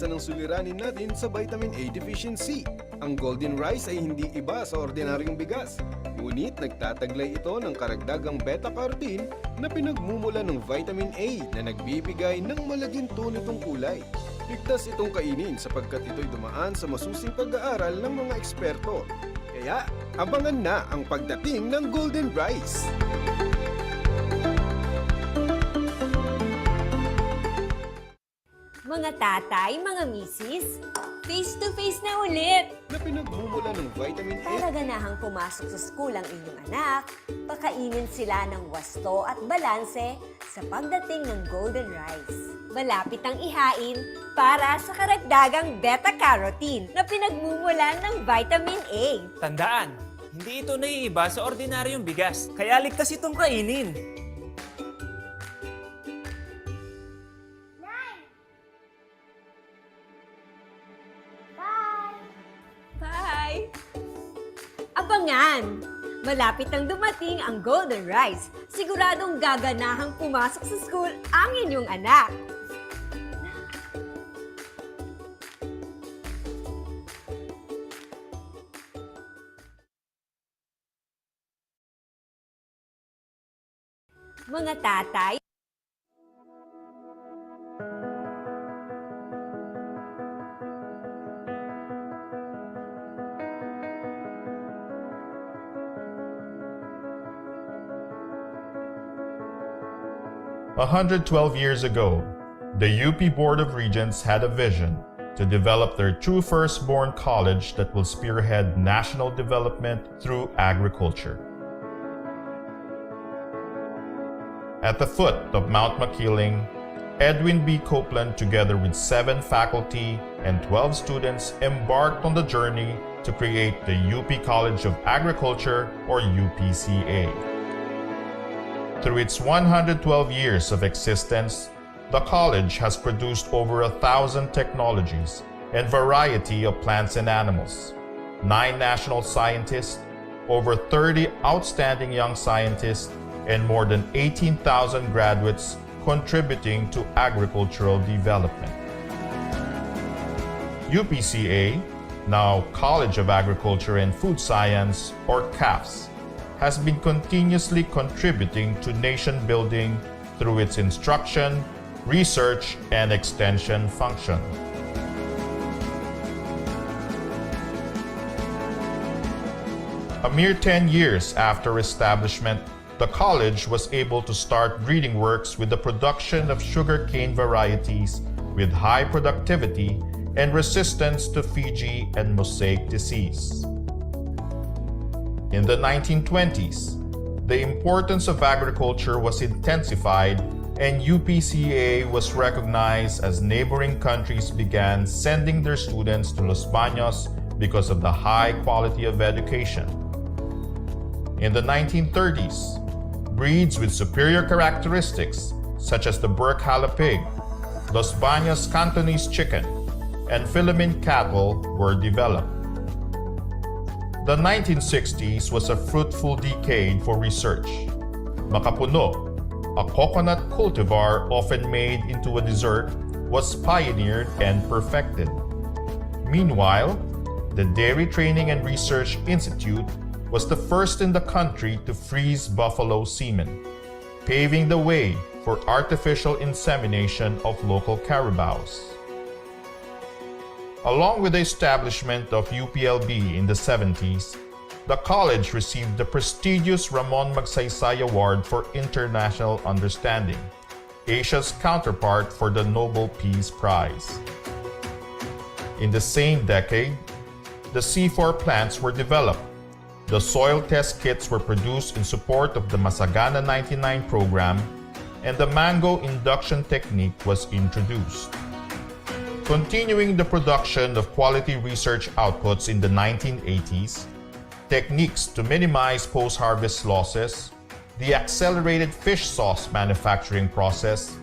ng suliranin natin sa vitamin A deficiency. Ang golden rice ay hindi iba sa ordinaryong bigas. Ngunit nagtataglay ito ng karagdagang beta-carotene na pinagmumula ng vitamin A na nagbibigay ng malaginto nitong kulay. Ligtas itong kainin sapagkat ito'y dumaan sa masusing pag-aaral ng mga eksperto. Kaya, abangan na ang pagdating ng golden rice! Mga tatay, mga misis, face-to-face na ulit! Na pinagmumula ng vitamin A. Para ganahang pumasok sa school ang inyong anak, pakainin sila ng wasto at balanse sa pagdating ng golden rice. Malapit ang ihain para sa karagdagang beta-carotene na pinagmumula ng vitamin A. Tandaan, hindi ito naiiba sa ordinaryong bigas, kaya ligtas itong kainin. Bye! Abangan! Malapit nang dumating ang golden rice. Siguradong gaganahang pumasok sa school ang inyong anak. Mga tatay, A 112 years ago, the UP Board of Regents had a vision to develop their true firstborn college that will spearhead national development through agriculture. At the foot of Mount Makiling, Edwin B. Copeland, together with 7 faculty and 12 students, embarked on the journey to create the UP College of Agriculture, or UPCA. Through its 112 years of existence, the college has produced over 1,000 technologies and variety of plants and animals, 9 national scientists, over 30 outstanding young scientists, and more than 18,000 graduates contributing to agricultural development. UPCA, now College of Agriculture and Food Science, or CAFS, has been continuously contributing to nation building through its instruction, research, and extension function. A mere 10 years after establishment, the college was able to start breeding works with the production of sugarcane varieties with high productivity and resistance to Fiji and mosaic disease. In the 1920s, the importance of agriculture was intensified and UPCA was recognized as neighboring countries began sending their students to Los Baños because of the high quality of education. In the 1930s, breeds with superior characteristics such as the Burkhala pig, Los Baños Cantonese chicken, and Philippine cattle were developed. The 1960s was a fruitful decade for research. Makapuno, a coconut cultivar often made into a dessert, was pioneered and perfected. Meanwhile, the Dairy Training and Research Institute was the first in the country to freeze buffalo semen, paving the way for artificial insemination of local carabaos. Along with the establishment of UPLB in the 70s, the college received the prestigious Ramon Magsaysay Award for International Understanding, Asia's counterpart for the Nobel Peace Prize. In the same decade, the C4 plants were developed. The soil test kits were produced in support of the Masagana 99 program, and the mango induction technique was introduced. Continuing the production of quality research outputs in the 1980s, techniques to minimize post-harvest losses, the accelerated fish sauce manufacturing process,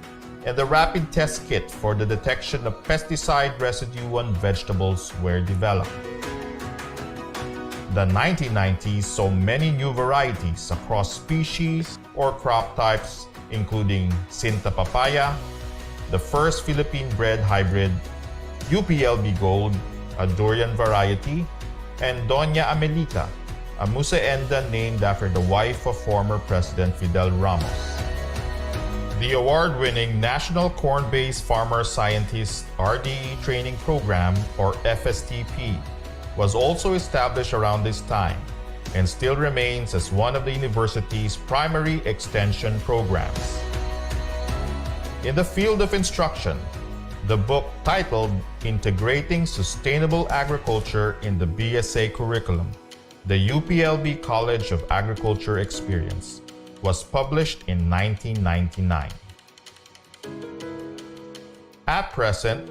and the rapid test kit for the detection of pesticide residue on vegetables were developed. The 1990s saw many new varieties across species or crop types, including Sinta papaya, the first Philippine-bred hybrid, UPLB Gold, a durian variety, and Doña Amelita, a musaenda named after the wife of former President Fidel Ramos. The award-winning National Corn-Based Farmer Scientist RDE Training Program, or FSTP, was also established around this time and still remains as one of the university's primary extension programs. In the field of instruction, the book titled Integrating Sustainable Agriculture in the BSA Curriculum, the UPLB College of Agriculture Experience, was published in 1999. At present,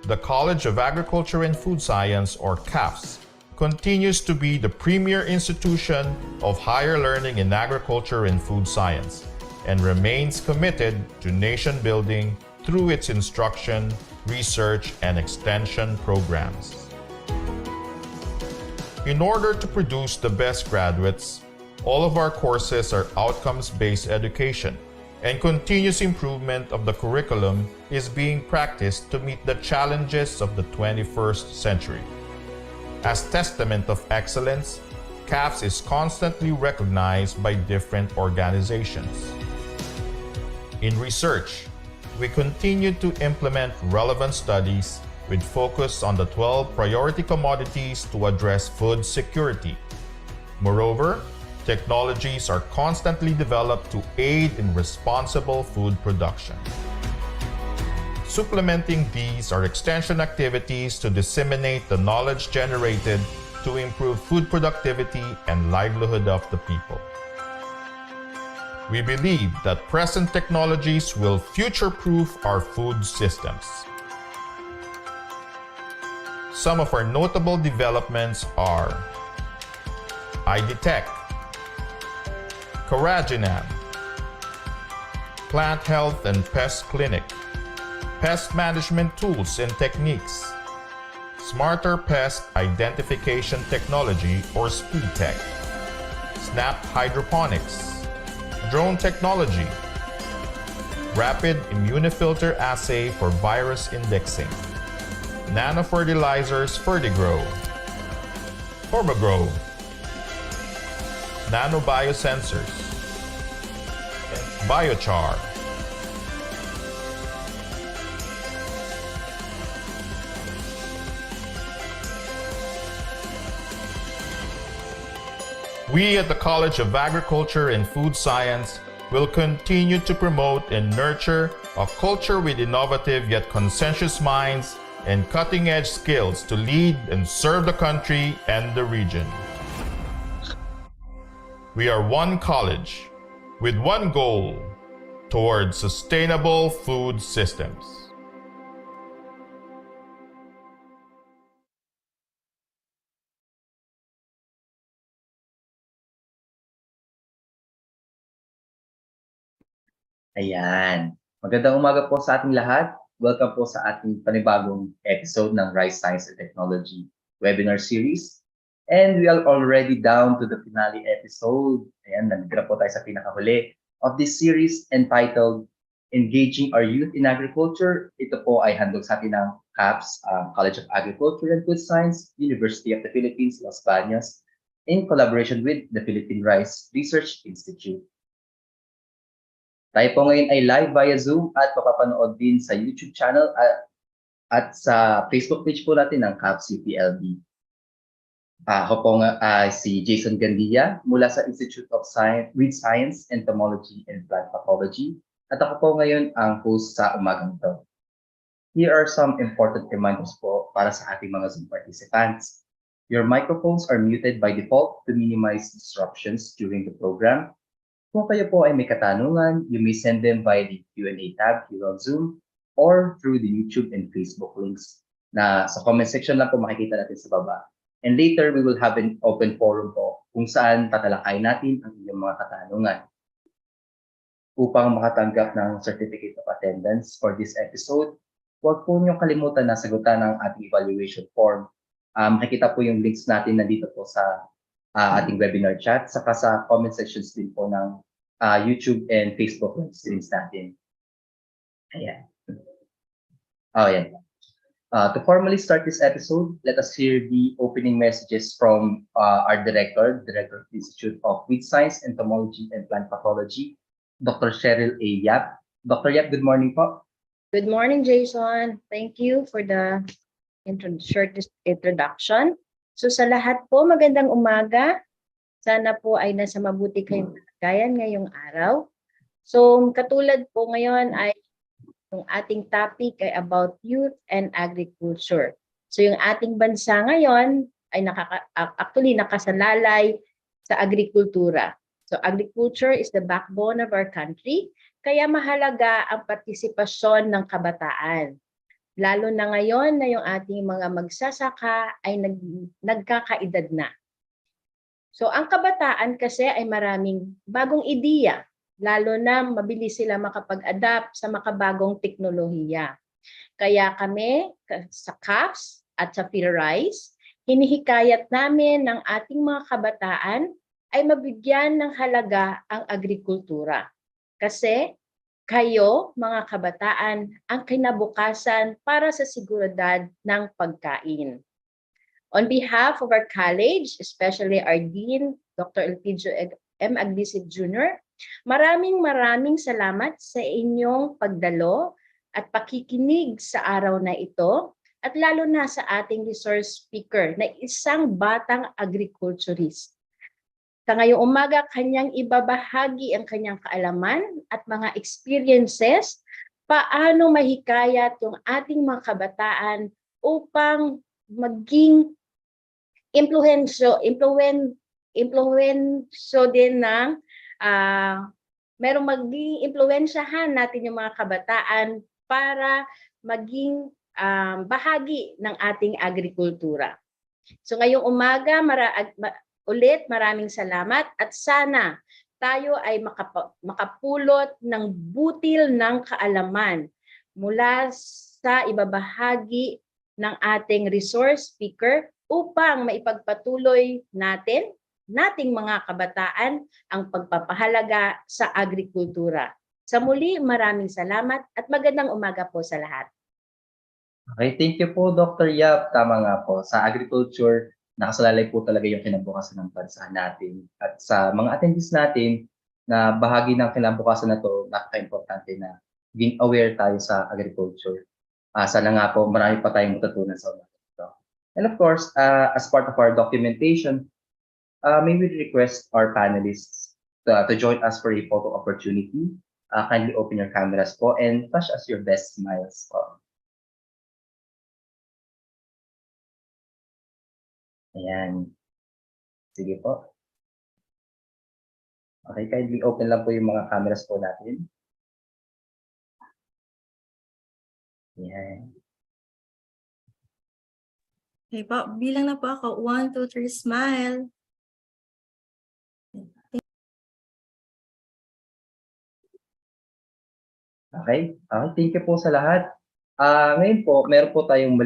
the College of Agriculture and Food Science, or CAFS, continues to be the premier institution of higher learning in agriculture and food science and remains committed to nation building through its instruction, research, and extension programs. In order to produce the best graduates, all of our courses are outcomes-based education, and continuous improvement of the curriculum is being practiced to meet the challenges of the 21st century. As testament of excellence, CAFS is constantly recognized by different organizations. In research, we continue to implement relevant studies with focus on the 12 priority commodities to address food security. Moreover, technologies are constantly developed to aid in responsible food production. Supplementing these are extension activities to disseminate the knowledge generated to improve food productivity and livelihood of the people. We believe that present technologies will future-proof our food systems. Some of our notable developments are iDetect, Coraginam, Plant Health and Pest Clinic, Pest Management Tools and Techniques, Smarter Pest Identification Technology or SpeedTech, Snap Hydroponics, Drone Technology, Rapid Immunofilter Assay for Virus Indexing, Nanofertilizers Fertigrow, Corbogrow, Nanobiosensors, Biochar. We at the College of Agriculture and Food Science will continue to promote and nurture a culture with innovative yet conscientious minds and cutting-edge skills to lead and serve the country and the region. We are one college with one goal towards sustainable food systems. Ayan. Magandang umaga po sa ating lahat. Welcome po sa ating panibagong episode ng Rice Science and Technology webinar series. And we are already down to the finale episode. Ayan, nandito po tayo sa pinakahuli of this series entitled Engaging Our Youth in Agriculture. Ito po ay handog sa atin ng CAPS, College of Agriculture and Food Science, University of the Philippines, Los Baños, in collaboration with the Philippine Rice Research Institute. Tayo po ngayon ay live via Zoom at mapapanood din sa YouTube channel at sa Facebook page po natin ng CAPS UPLB. Ako po nga si Jason Gandia mula sa Institute of Weed Science, Entomology, and Plant Pathology. At ako po ngayon ang host sa umagang ito. Here are some important reminders po para sa ating mga Zoom participants. Your microphones are muted by default to minimize disruptions during the program. Kung kayo po ay may katanungan, you may send them via the Q&A tab here on Zoom or through the YouTube and Facebook links na sa comment section lang po makikita natin sa baba. And later, we will have an open forum po kung saan tatalakayin natin ang inyong mga katanungan. Upang makatanggap ng Certificate of Attendance for this episode, huwag po niyong kalimutan na sagutan ang ating evaluation form. Makikita po yung links natin nandito po sa ating webinar chat, saka sa comment sections din po ng YouTube and Facebook live streams natin. Ayan. Oh, yan. To formally start this episode, let us hear the opening messages from our director of the Institute of Weed Science, Entomology, and Plant Pathology, Dr. Cheryl A. Yap. Dr. Yap, good morning po. Good morning, Jason. Thank you for the short introduction. So sa lahat po, magandang umaga. Sana po ay nasa mabuti kayong kalagayan ngayong araw. So katulad po ngayon ay yung ating topic ay about youth and agriculture. So yung ating bansa ngayon ay actually nakasalalay sa agrikultura. So agriculture is the backbone of our country, kaya mahalaga ang partisipasyon ng kabataan. Lalo na ngayon na yung ating mga magsasaka ay nagkakaedad na. So ang kabataan kasi ay maraming bagong ideya, lalo na mabilis sila makapag-adapt sa makabagong teknolohiya. Kaya kami sa CAPS at sa PhilRice, hinihikayat namin ng ating mga kabataan ay mabigyan ng halaga ang agrikultura. Kasi kayo, mga kabataan, ang kinabukasan para sa seguridad ng pagkain. On behalf of our college, especially our Dean, Dr. Elpidio M. Aglisib Jr., maraming salamat sa inyong pagdalo at pakikinig sa araw na ito at lalo na sa ating resource speaker na isang batang agriculturist. Sa ngayong umaga, kanyang ibabahagi ang kanyang kaalaman at mga experiences paano mahikayat yung ating mga kabataan upang maging impluwensyo din ng merong maging impluwensyahan natin yung mga kabataan para maging bahagi ng ating agrikultura. So ngayong umaga, ulit maraming salamat at sana tayo ay makapulot ng butil ng kaalaman mula sa ibabahagi ng ating resource speaker upang maipagpatuloy nating mga kabataan ang pagpapahalaga sa agrikultura. Sa muli, maraming salamat at magandang umaga po sa lahat. Okay, thank you po, Dr. Yap. Tama nga po, sa agriculture, nakasalalay po talaga yung kinabukasan ng bansa natin. At sa mga attendees natin, na bahagi ng kinabukasan na to, napaka-importante na being aware tayo sa agriculture. Sana nga po, marami pa tayong matutunan sa umaga ito. And of course, as part of our documentation, may we request our panelists to join us for a photo opportunity. Kindly open your cameras po and flash us your best smiles po. Ayan. Sige po. Okay, kindly open lang po yung mga cameras po natin. Ayan. Okay po, bilang na po ako. 1, 2, 3, smile. Okay, thank you po sa lahat. Ngayon po, meron po tayong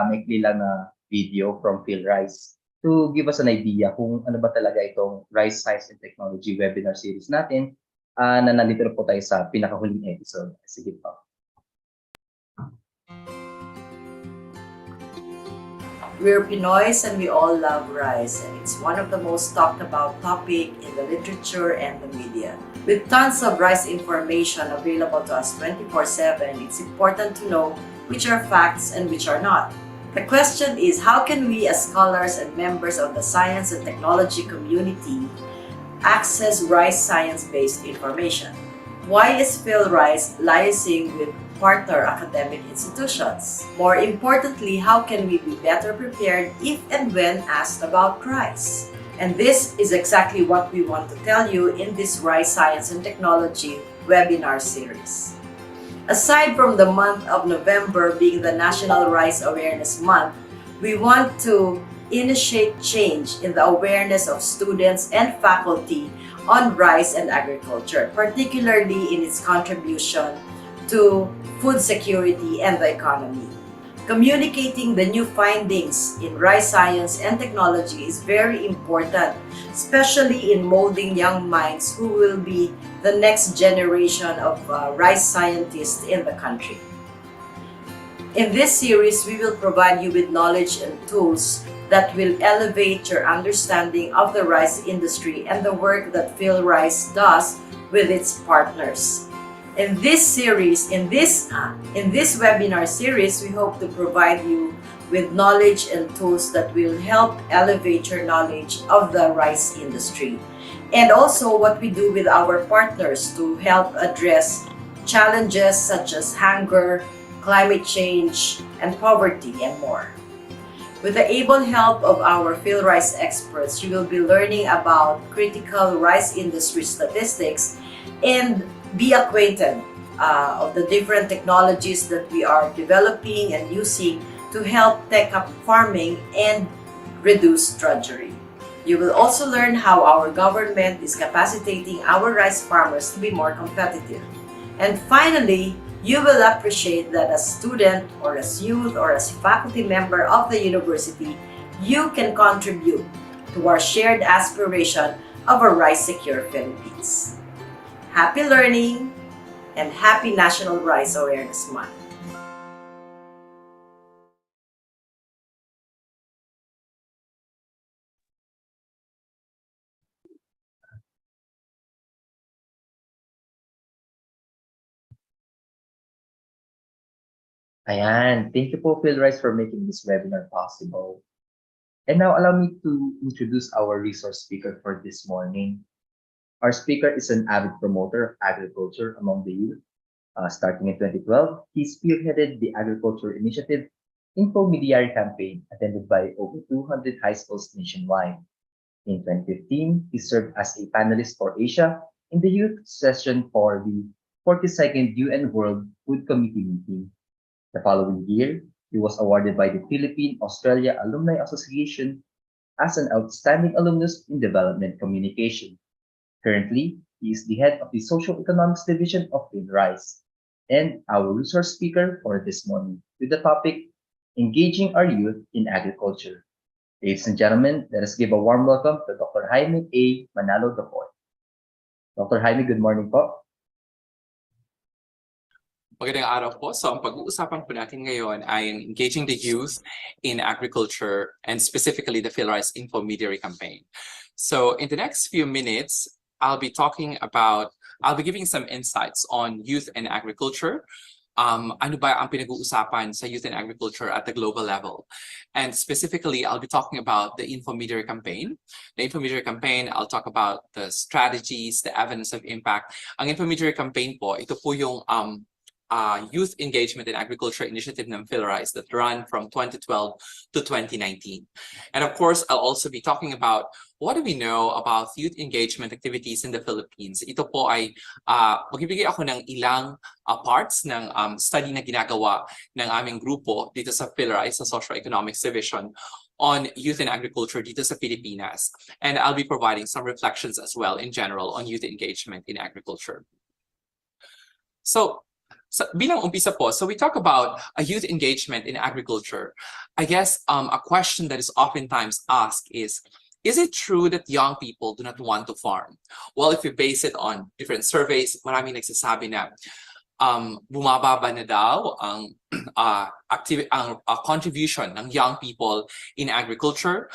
maikli lang na video from PhilRice to give us an idea kung ano ba talaga itong Rice Science and Technology webinar series natin na nandito na po tayo sa pinakahuling episode. Sige po. We're Pinoys and we all love rice, and it's one of the most talked about topic in the literature and the media. With tons of rice information available to us 24/7, it's important to know which are facts and which are not. The question is, how can we as scholars and members of the science and technology community access rice science-based information? Why is PhilRice liaising with partner academic institutions? More importantly, how can we be better prepared if and when asked about rice? And this is exactly what we want to tell you in this Rice Science and Technology webinar series. Aside from the month of November being the National Rice Awareness Month, we want to initiate change in the awareness of students and faculty on rice and agriculture, particularly in its contribution to food security and the economy. Communicating the new findings in rice science and technology is very important, especially in molding young minds who will be the next generation of rice scientists in the country. In this series, we will provide you with knowledge and tools that will elevate your understanding of the rice industry and the work that Phil Rice does with its partners. In this series, in this webinar series, we hope to provide you with knowledge and tools that will help elevate your knowledge of the rice industry. And also what we do with our partners to help address challenges such as hunger, climate change, and poverty, and more. With the able help of our field rice experts, you will be learning about critical rice industry statistics and be acquainted of the different technologies that we are developing and using to help take up farming and reduce drudgery. You will also learn how our government is capacitating our rice farmers to be more competitive. And finally, you will appreciate that as student or as youth or as faculty member of the university, you can contribute to our shared aspiration of a rice-secure Philippines. Happy learning and happy National Rice Awareness Month. Ayan, thank you po Phil Rice for making this webinar possible. And now allow me to introduce our resource speaker for this morning. Our speaker is an avid promoter of agriculture among the youth. Starting in 2012, he spearheaded the Agriculture Initiative Infomediary campaign attended by over 200 high schools nationwide. In 2015, he served as a panelist for Asia in the youth session for the 42nd UN World Food Committee meeting. The following year, he was awarded by the Philippine-Australia Alumni Association as an outstanding alumnus in development communication. Currently, he is the head of the Social Economics Division of Phil Rice and our resource speaker for this morning with the topic, Engaging Our Youth in Agriculture. Ladies and gentlemen, let us give a warm welcome to Dr. Jaime A. Manalo IV. Dr. Jaime, good morning po. Magandang araw po. So ang pag-uusapan po natin ngayon ay engaging the youth in agriculture and specifically the Phil Rice Infomediary campaign. So in the next few minutes, I'll be giving some insights on youth and agriculture. Ano ba ang pinag-uusapan sa youth and agriculture at the global level? And specifically, I'll be talking about the Infomediary campaign. The Infomediary campaign, I'll talk about the strategies, the evidence of impact. Ang Infomediary campaign po, ito po yung Youth Engagement in Agriculture Initiative ng Phil Rice that ran from 2012 to 2019. And of course, I'll also be talking about what do we know about youth engagement activities in the Philippines. Ito po ay magbibigay ako ng ilang parts ng study na ginagawa ng aming grupo dito sa Phil Rice, sa Social Economics Division, on youth and agriculture dito sa Pilipinas. And I'll be providing some reflections as well in general on youth engagement in agriculture. So bilang umpisa po, so we talk about a youth engagement in agriculture. I guess a question that is oftentimes asked is it true that young people do not want to farm? Well, if you base it on different surveys, maraming nagsasabi na bumababa na daw ang contribution ng young people in agriculture.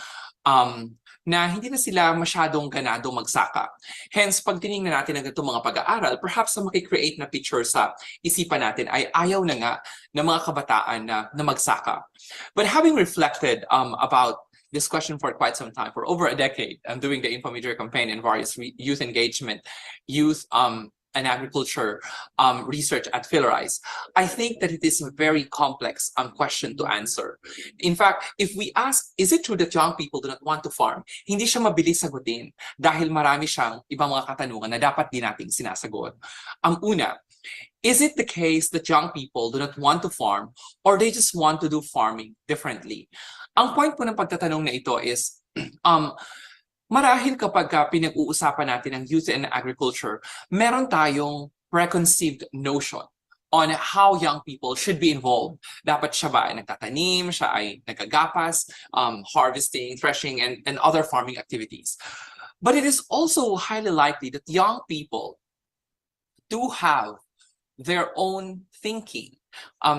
Na hindi na sila masyadong ganado magsaka. Hence, pag tinignan natin ang itong mga pag-aaral, perhaps na makikreate na picture sa isipan natin ay ayaw na nga ng mga kabataan na magsaka. But having reflected about this question for quite some time, for over a decade, I'm doing the Infomediary campaign and various youth engagement, youth and agriculture research at Phil Rice, I think that it is a very complex question to answer. In fact, if we ask, is it true that young people do not want to farm? Hindi siya mabilis sagutin dahil marami siyang ibang mga katanungan na dapat din nating sinasagot. Ang una, is it the case that young people do not want to farm or they just want to do farming differently? Ang point po ng pagtatanong na ito is, marahil kapag pinag-uusapan natin ang youth and agriculture, meron tayong preconceived notion on how young people should be involved. Dapat siya ba ay nagtatanim, siya ay nagagapas, harvesting, threshing, and other farming activities. But it is also highly likely that young people do have their own thinking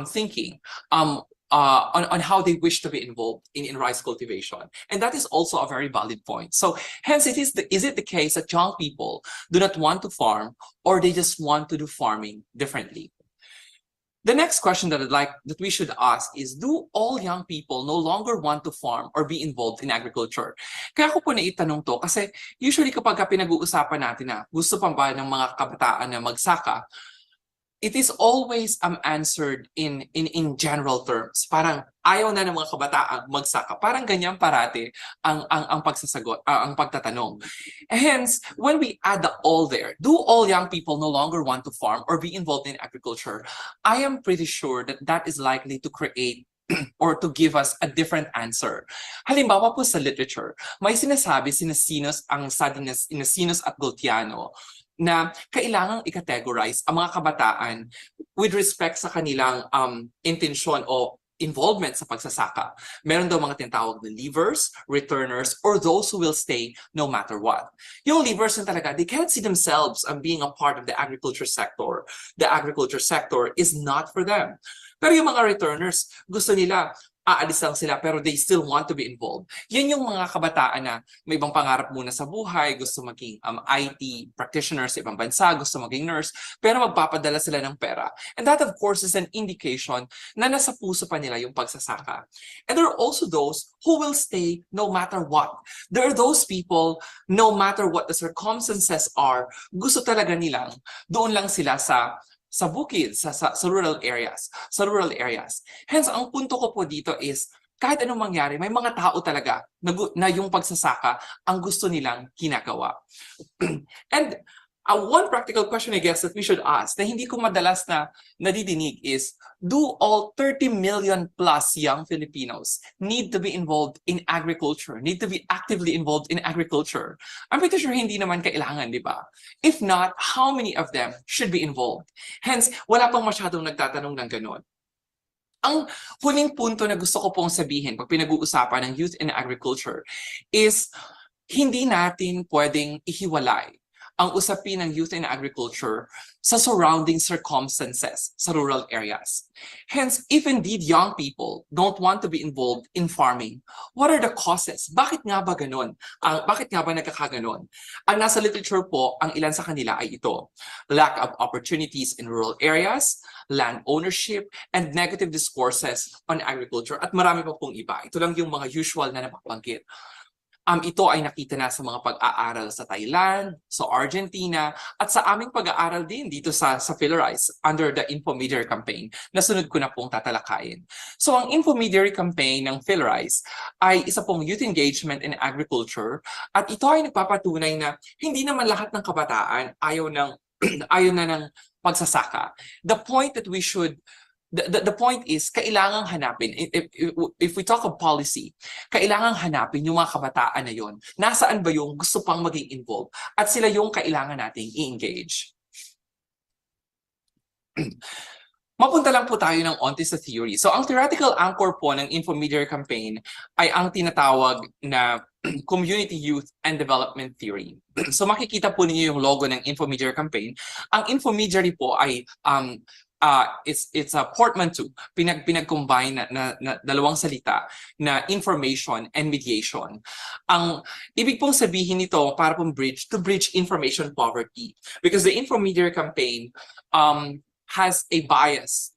thinking on how they wish to be involved in rice cultivation. And that is also a very valid point. So hence, is it the case that young people do not want to farm, or they just want to do farming differently? The next question that we should ask is, do all young people no longer want to farm or be involved in agriculture? Kaya ko po naitanong to kasi usually kapag pinag-uusapan natin na gusto pa ba ng mga kabataan na magsaka, it is always answered in general terms. Parang ayaw na ng mga kabataan magsaka. Parang ganyan parati ang pagsasagot, ang pagtatanong. Hence, when we add the all there, do all young people no longer want to farm or be involved in agriculture? I am pretty sure that that is likely to create or to give us a different answer. Halimbawa po sa literature, may sinasabi sina Sinus at Goltiano na kailangang i-categorize ang mga kabataan with respect sa kanilang intensyon o involvement sa pagsasaka. Meron daw mga tinatawag na leavers, returners, or those who will stay no matter what. Yung leavers na talaga, they can't see themselves being a part of the agriculture sector. The agriculture sector is not for them. Pero yung mga returners, gusto nila, aalis lang sila pero they still want to be involved. Yan yung mga kabataan na may ibang pangarap muna sa buhay, gusto maging IT practitioner sa ibang bansa, gusto maging nurse, pero magpapadala sila ng pera. And that of course is an indication na nasa puso pa nila yung pagsasaka. And there are also those who will stay no matter what. There are those people, no matter what the circumstances are, gusto talaga nilang doon lang sila sa bukid, sa rural areas, Hence, ang punto ko po dito is, kahit anong mangyari, may mga tao talaga na yung pagsasaka ang gusto nilang ginagawa. And one practical question, I guess, that we should ask, na hindi ko madalas na nadidinig is, do all 30 million plus young Filipinos need to be involved in agriculture, need to be actively involved in agriculture? I'm pretty sure hindi naman kailangan, di ba? If not, how many of them should be involved? Hence, wala pang masyadong nagtatanong ng ganon. Ang huling punto na gusto ko pong sabihin pag pinag-uusapan ng youth in agriculture is, hindi natin pwedeng ihiwalay ang usapin ng youth in agriculture sa surrounding circumstances sa rural areas. Hence, if indeed young people don't want to be involved in farming, what are the causes? Bakit nga ba ganun? Bakit nga ba nagkakaganon? Ang nasa literature po, ang ilan sa kanila ay ito: lack of opportunities in rural areas, land ownership, and negative discourses on agriculture, at marami pa pong iba. Ito lang yung mga usual na napapanggit. Ito ay nakita na sa mga pag-aaral sa Thailand, sa Argentina, at sa aming pag-aaral din dito sa PhilRice under the Infomediary Campaign na sunod ko na pong tatalakayin. So ang Infomediary Campaign ng PhilRice ay isa pong youth engagement in agriculture, at ito ay nagpapatunay na hindi naman lahat ng kabataan ayaw na ng pagsasaka. The point that we should The point is, kailangang hanapin, if we talk of policy, kailangang hanapin yung mga kabataan na yon. Nasaan ba yung gusto pang maging involved? At sila yung kailangan nating i-engage. Mapunta lang po tayo ng onti sa theory. So ang theoretical anchor po ng Infomediary Campaign ay ang tinatawag na Community Youth and Development Theory. So makikita po ninyo yung logo ng Infomediary Campaign. Ang Infomediary po ay it's a portmanteau, pinag-combine na dalawang salita na information and mediation. Ang ibig pong sabihin nito para pong to bridge information poverty, because the Infomediary Campaign has a bias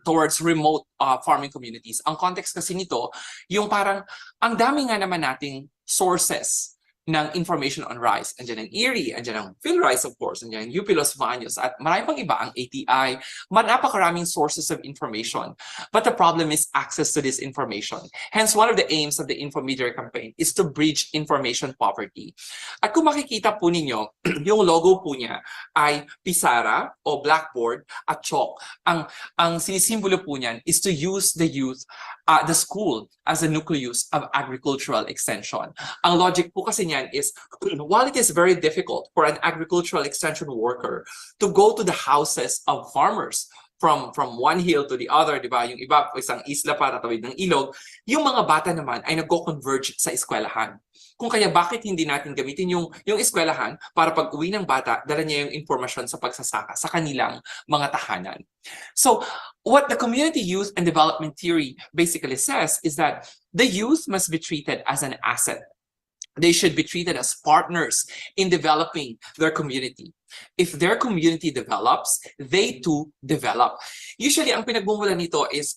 towards remote farming communities. Ang context kasi nito, yung parang ang dami nga naman nating sources ng information on rice. Andiyan ang Erie, andiyan ang PhilRice of course, andiyan ang UP Los Baños, at marami pang iba, ang ATI, napakaraming sources of information. But the problem is access to this information. Hence, one of the aims of the Infomediary Campaign is to bridge information poverty. At kung makikita po ninyo, yung logo po niya ay pisara o blackboard at chalk. Ang sinisimbolo po niyan is to use the youth, the school as a nucleus of agricultural extension. Ang logic po kasi niyan is, while it is very difficult for an agricultural extension worker to go to the houses of farmers from one hill to the other, di ba? Yung iba isang isla pa tatawid ng ilog, yung mga bata naman ay nagko-converge sa eskwelahan. Kung kaya bakit hindi natin gamitin yung eskwelahan para pag uwi ng bata, dala niya yung informasyon sa pagsasaka sa kanilang mga tahanan. So what the community youth and development theory basically says is that the youth must be treated as an asset. They should be treated as partners in developing their community. If their community develops, they too develop. Usually, ang pinagbumulan nito is,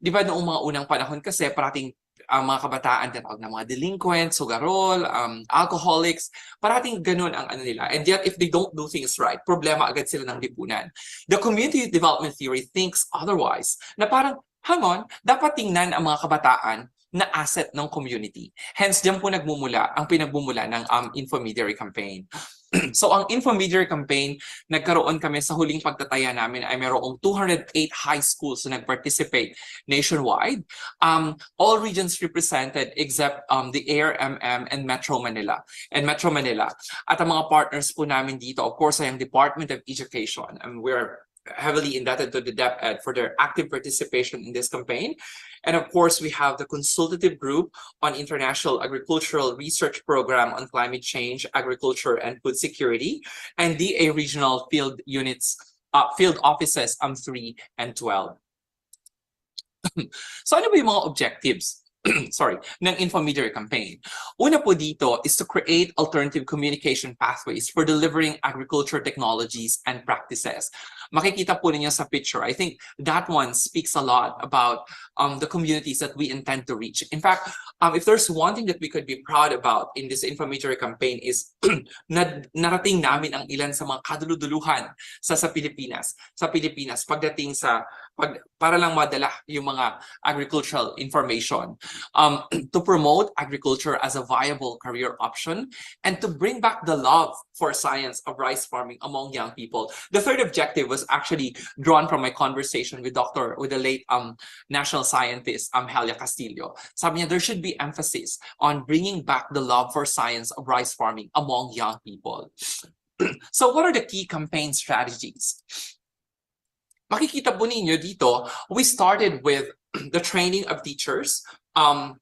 di ba noong mga unang panahon kasi parating ang mga kabataan tinatawag na mga delinquents, sugarol, alcoholics, parating ganun ang ano nila. And yet, if they don't do things right, problema agad sila ng lipunan. The community development theory thinks otherwise, na parang, hang on, dapat tingnan ang mga kabataan na asset ng community. Hence, diyan po nagmumula ang pinagbumula ng Infomediary Campaign. So, ang Infomediary Campaign, nagkaroon kami sa huling pagtataya namin ay mayroong 208 high schools na nag-participate nationwide. All regions represented except the ARMM and Metro Manila. At ang mga partners po namin dito, of course, ay ang Department of Education. And we're heavily indebted to the DepEd for their active participation in this campaign. And of course, we have the consultative group on International Agricultural Research Program on Climate Change, Agriculture, and Food Security, and DA Regional Field Units, Field Offices 3 and 12. So ano ba yung mga objectives ng Infomediary Campaign? Una po dito is to create alternative communication pathways for delivering agriculture technologies and practices. Makikita po ninyo sa picture. I think that one speaks a lot about the communities that we intend to reach. In fact, if there's one thing that we could be proud about in this Infomediary Campaign is narating namin ang ilan sa mga kaduluduluhan sa Pilipinas. Pagdating sa para lang madala yung mga agricultural information, to promote agriculture as a viable career option, and to bring back the love for science of rice farming among young people. The third objective was actually drawn from my conversation with the late national scientist Helia Castillo. Sabi niya, there should be emphasis on bringing back the love for science of rice farming among young people. So what are the key campaign strategies? Makikita po ninyo dito, we started with the training of teachers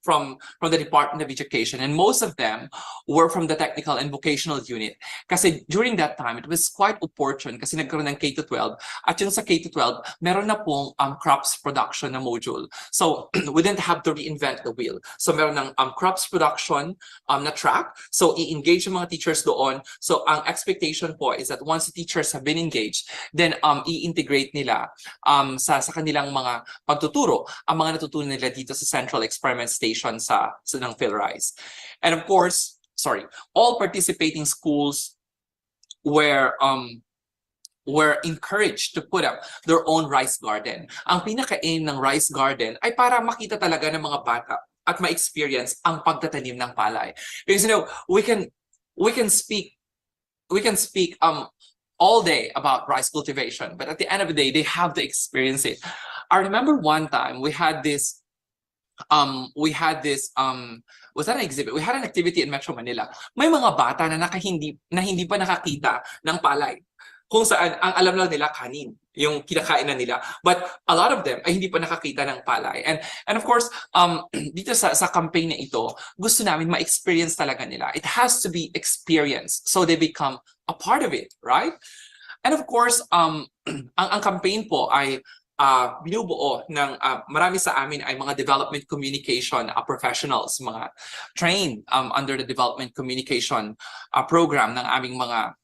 from the Department of Education, and most of them were from the technical and vocational unit. Kasi during that time, it was quite opportune kasi nagkaroon ng K-12, at yung sa K-12, meron na pong crops production na module. So we didn't have to reinvent the wheel. So meron ng crops production na track. So i-engage yung mga teachers doon. So ang expectation po is that once the teachers have been engaged, then i-integrate nila sa kanilang mga pagtuturo ang mga natutunan nila dito sa Central Experiment Station ng PhilRice. And of course, all participating schools were encouraged to put up their own rice garden. Ang pinaka-aim ng rice garden ay para makita talaga ng mga bata at ma-experience ang pagtatanim ng palay. Because we can speak all day about rice cultivation, but at the end of the day, they have to experience it. I remember one time we had this was that an exhibit? We had an activity in Metro Manila. May mga bata na hindi pa nakakita ng palay. Kung saan ang alam lang nila kanin, yung kinakain na nila. But a lot of them ay hindi pa nakakita ng palay. And of course, dito sa campaign na ito, gusto namin ma-experience talaga nila. It has to be experienced so they become a part of it, right? And of course, ang campaign po ay binubuo ng marami sa amin ay mga development communication professionals, mga trained under the development communication program ng aming mga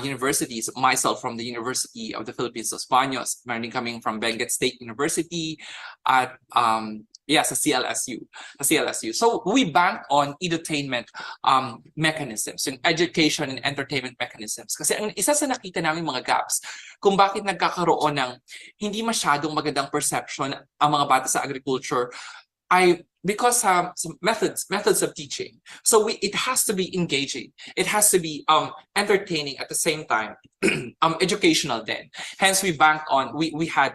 universities. Myself from the University of the Philippines, Los Baños, meron din kaming from Benguet State University at sa CLSU. So we bank on edutainment mechanisms, yung education and entertainment mechanisms. Kasi ang isa sa nakita namin mga gaps kung bakit nagkakaroon ng hindi masyadong magandang perception ang mga bata sa agriculture ay because some methods of teaching. So it has to be engaging. It has to be entertaining at the same time, educational then. Hence we bank on we had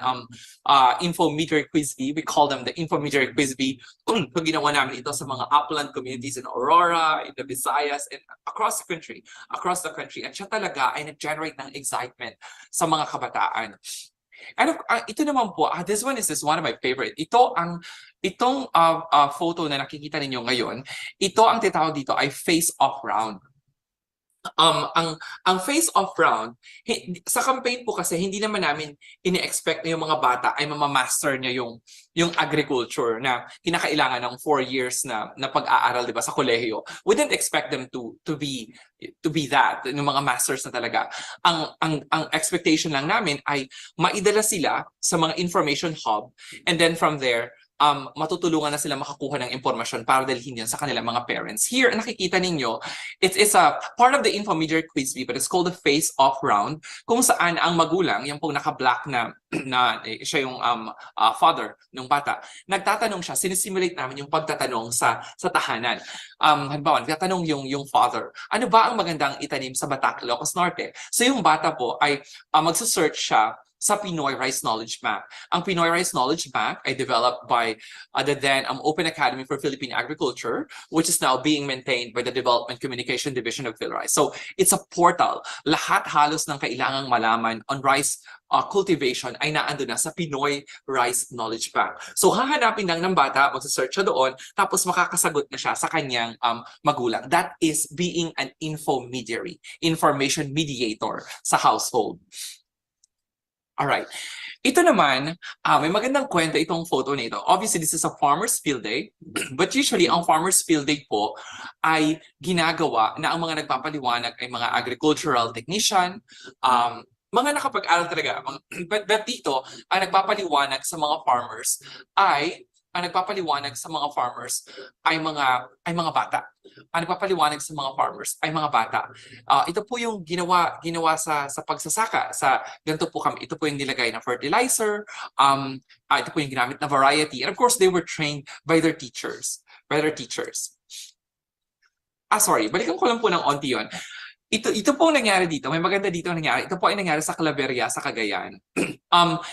Infomediary Quiz Bee. We call them the Infomediary Quiz Bee. Pag ginawa namin ito sa mga upland communities in Aurora, in the Visayas, and across the country. At siya talaga ay nag-generate ng excitement sa mga kabataan. And ito naman po, this one is one of my favorite. Itong photo na nakikita ninyo ngayon, ito ang tinatawag dito ay face-off round. Ang face-off round, sa campaign po kasi hindi naman namin ini-expect na yung mga bata ay mamamaster niya yung agriculture na kinakailangan ng 4 years na pag-aaral, 'di ba, sa kolehiyo. We didn't expect them to be that, yung mga masters na talaga. Ang expectation lang namin ay maidala sila sa mga information hub, and then from there matutulungan na sila makakuha ng impormasyon para dalhin yan sa kanilang mga parents. Here, nakikita ninyo, it's a part of the Infomediary Quiz Bee, but it's called the face-off round, kung saan ang magulang, yung pong naka-black na siya yung father ng bata, nagtatanong siya, sinisimulate namin yung pagtatanong sa tahanan. Halimbawa, nagtatanong yung father, ano ba ang magandang itanim sa Batak, Ilocos Norte? So yung bata po ay magsa-search siya sa Pinoy Rice Knowledge Bank. Ang Pinoy Rice Knowledge Bank ay developed by the then Open Academy for Philippine Agriculture, which is now being maintained by the Development Communication Division of PhilRice. So it's a portal. Lahat halos ng kailangang malaman on rice cultivation ay naando na sa Pinoy Rice Knowledge Bank. So hahanapin lang ng bata, magsa-search siya doon, tapos makakasagot na siya sa kanyang magulang. That is being an infomediary, information mediator sa household. Alright. Ito naman, may magandang kwento itong photo nito. Obviously, this is a farmer's field day. But usually, ang farmer's field day po ay ginagawa na ang mga nagpapaliwanag ay mga agricultural technician, mga nakapag-aral talaga. But dito, ang nagpapaliwanag sa mga farmers ay mga bata. Ang nagpapaliwanag sa mga farmers ay mga bata. Ito po yung ginawa sa pagsasaka. Ganito po kami. Ito po yung nilagay na fertilizer. Ito po yung ginamit na variety. And of course, they were trained by their teachers. Sorry. Balikan ko lang po ng onti yun. Ito po ang nangyari dito. May maganda dito ang nangyari. Ito po ay nangyari sa Claveria, sa Cagayan.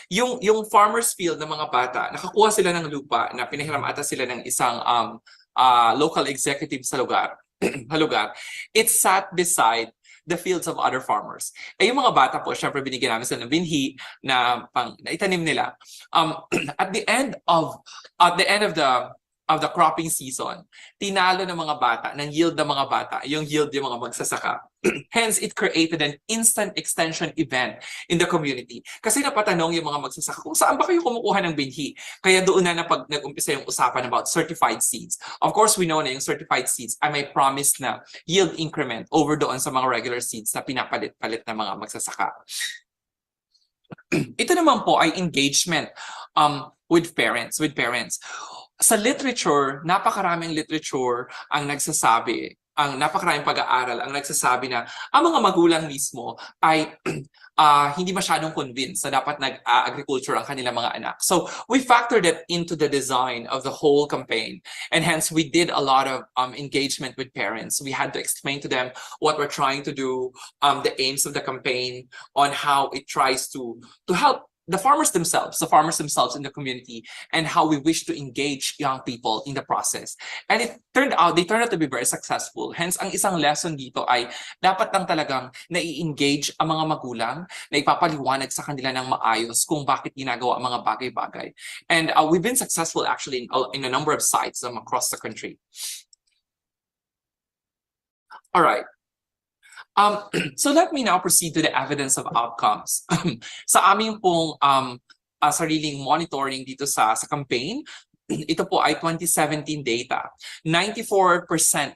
Yung farmer's field ng mga bata, nakakuha sila ng lupa na pinahiram ata sila ng isang local executive sa lugar. It sat beside the fields of other farmers. Yung mga bata po, syempre binigyan namin sila ng binhi na itanim nila. At the end of the cropping season, tinalo ng mga bata, ng yield ng mga bata, yung yield yung mga magsasaka. Hence, it created an instant extension event in the community. Kasi napatanong yung mga magsasaka kung saan ba kayo kumukuha ng binhi. Kaya doon na nag-umpisa yung usapan about certified seeds. Of course, we know na yung certified seeds ay may promise na yield increment over doon sa mga regular seeds na pinapalit-palit ng mga magsasaka. Ito naman po ay engagement with parents. Sa literature, napakaraming literature ang nagsasabi, napakaraming pag-aaral ang nagsasabi na ang mga magulang mismo ay hindi masyadong convinced na dapat nag-agriculture ang kanilang mga anak. So we factored it into the design of the whole campaign, and hence we did a lot of engagement with parents. We had to explain to them what we're trying to do, the aims of the campaign, on how it tries to help the farmers themselves in the community, and how we wish to engage young people in the process. And they turned out to be very successful. Hence, ang isang lesson dito ay dapat lang talagang nai-engage ang mga magulang, na ipapaliwanag sa kanila ng maayos kung bakit ginagawa ang mga bagay-bagay. And we've been successful actually in a number of sites across the country. All right. So let me now proceed to the evidence of outcomes. Sa aming pong sariling monitoring dito sa campaign, ito po ay 2017 data. 94%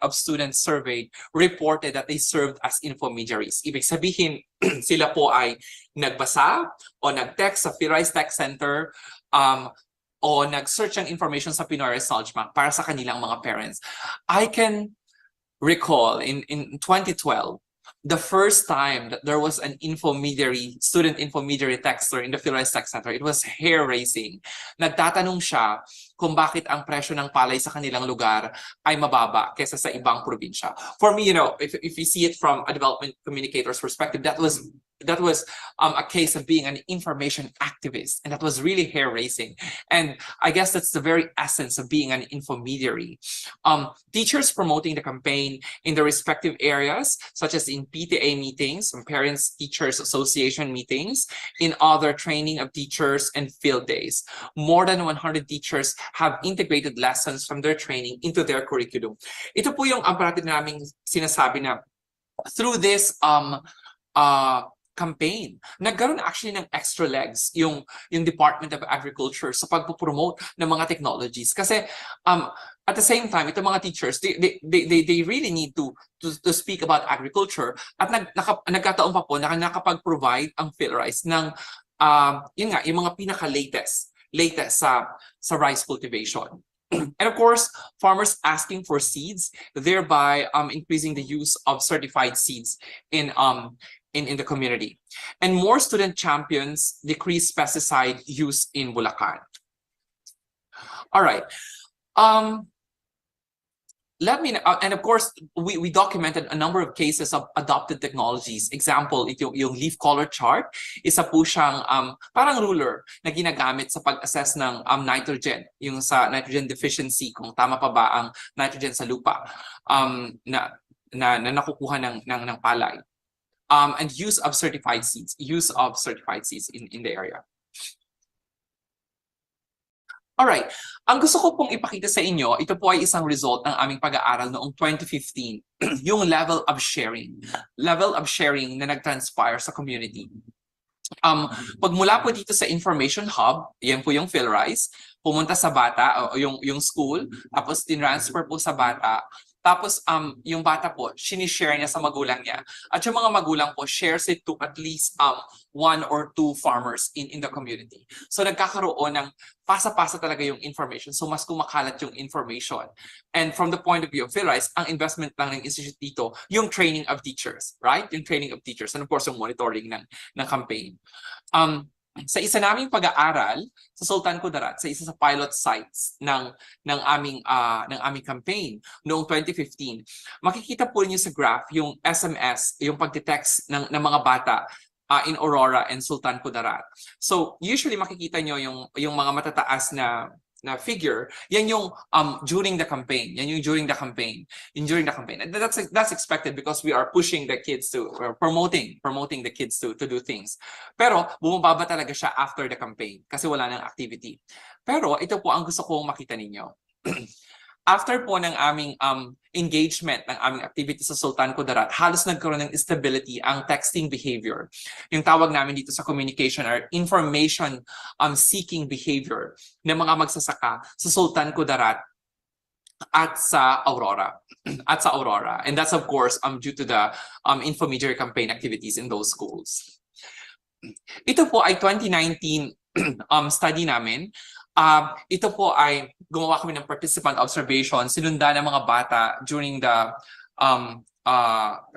of students surveyed reported that they served as infomediaries. Ibig sabihin, sila po ay nagbasa o nag-text sa PhilRice Tech Center, o nag-search ng information sa Pinoy Rice Knowledge Bank para sa kanilang mga parents. I can recall in 2012, the first time that there was an student infomediary texter in the PhilRice Tech Center, it was hair-raising. Nagtatanong siya kung bakit ang presyo ng palay sa kanilang lugar ay mababa kaysa sa ibang probinsya. For me, if you see it from a development communicator's perspective, that was a case of being an information activist, and that was really hair raising. And I guess that's the very essence of being an infomediary. Teachers promoting the campaign in the respective areas, such as in PTA meetings, parents teachers association meetings, in other training of teachers and field days. More than 100 teachers have integrated lessons from their training into their curriculum. Ito po yung parati naming sinasabi na through this campaign, nagkaroon actually ng extra legs yung Department of Agriculture sa pagpo-promote ng mga technologies. Kasi at the same time, itong mga teachers, they really need to speak about agriculture, at nagkataon pa po na nakapag-provide ang PhilRice ng yun nga, yung mga pinaka-latest sa rice cultivation. And of course, farmers asking for seeds, thereby increasing the use of certified seeds in the community. And more student champions decrease pesticide use in Bulacan. All right. And of course, we documented a number of cases of adopted technologies. Example, yung leaf color chart, isa po siyang parang ruler na ginagamit sa pag-assess ng nitrogen, yung sa nitrogen deficiency, kung tama pa ba ang nitrogen sa lupa na nakukuha ng palay. And use of certified seeds in the area. Alright, ang gusto ko pong ipakita sa inyo, ito po ay isang result ng aming pag-aaral noong 2015, yung level of sharing na nag-transpire sa community. Pagmula po dito sa Information Hub, yan po yung PhilRice, pumunta sa bata, o yung school, tapos tinransfer po sa bata. Tapos yung bata po, sinishare niya sa magulang niya. At yung mga magulang po, shares it to at least 1 or 2 farmers in the community. So nagkakaroon ng pasa-pasa talaga yung information. So mas kumakalat yung information. And from the point of view of PhilRice, ang investment lang ng institute dito, yung training of teachers, right? Yung training of teachers. And of course, yung monitoring ng campaign. Sa isa naming pag-aaral sa Sultan Kudarat, sa isa sa pilot sites ng aming campaign noong 2015, makikita po niyo sa graph yung SMS, yung pagte-text ng mga bata in Aurora and Sultan Kudarat. So usually makikita niyo yung mga matataas na figure, yan yung during the campaign. Yan yung during the campaign. And that's expected because we are pushing the kids to promoting the kids to do things. Pero bumababa talaga siya after the campaign kasi wala nang activity. Pero ito po ang gusto kong makita ninyo. After po ng aming engagement ng aming activity sa Sultan Kudarat, halos nagkaroon ng stability ang texting behavior. Yung tawag namin dito sa communication or information seeking behavior ng mga magsasaka sa Sultan Kudarat at sa Aurora. And that's of course due to the infomediary campaign activities in those schools. Ito po ay 2019 study namin. Ito po ay gumawa kami ng participant observation, sinundan ng mga bata during the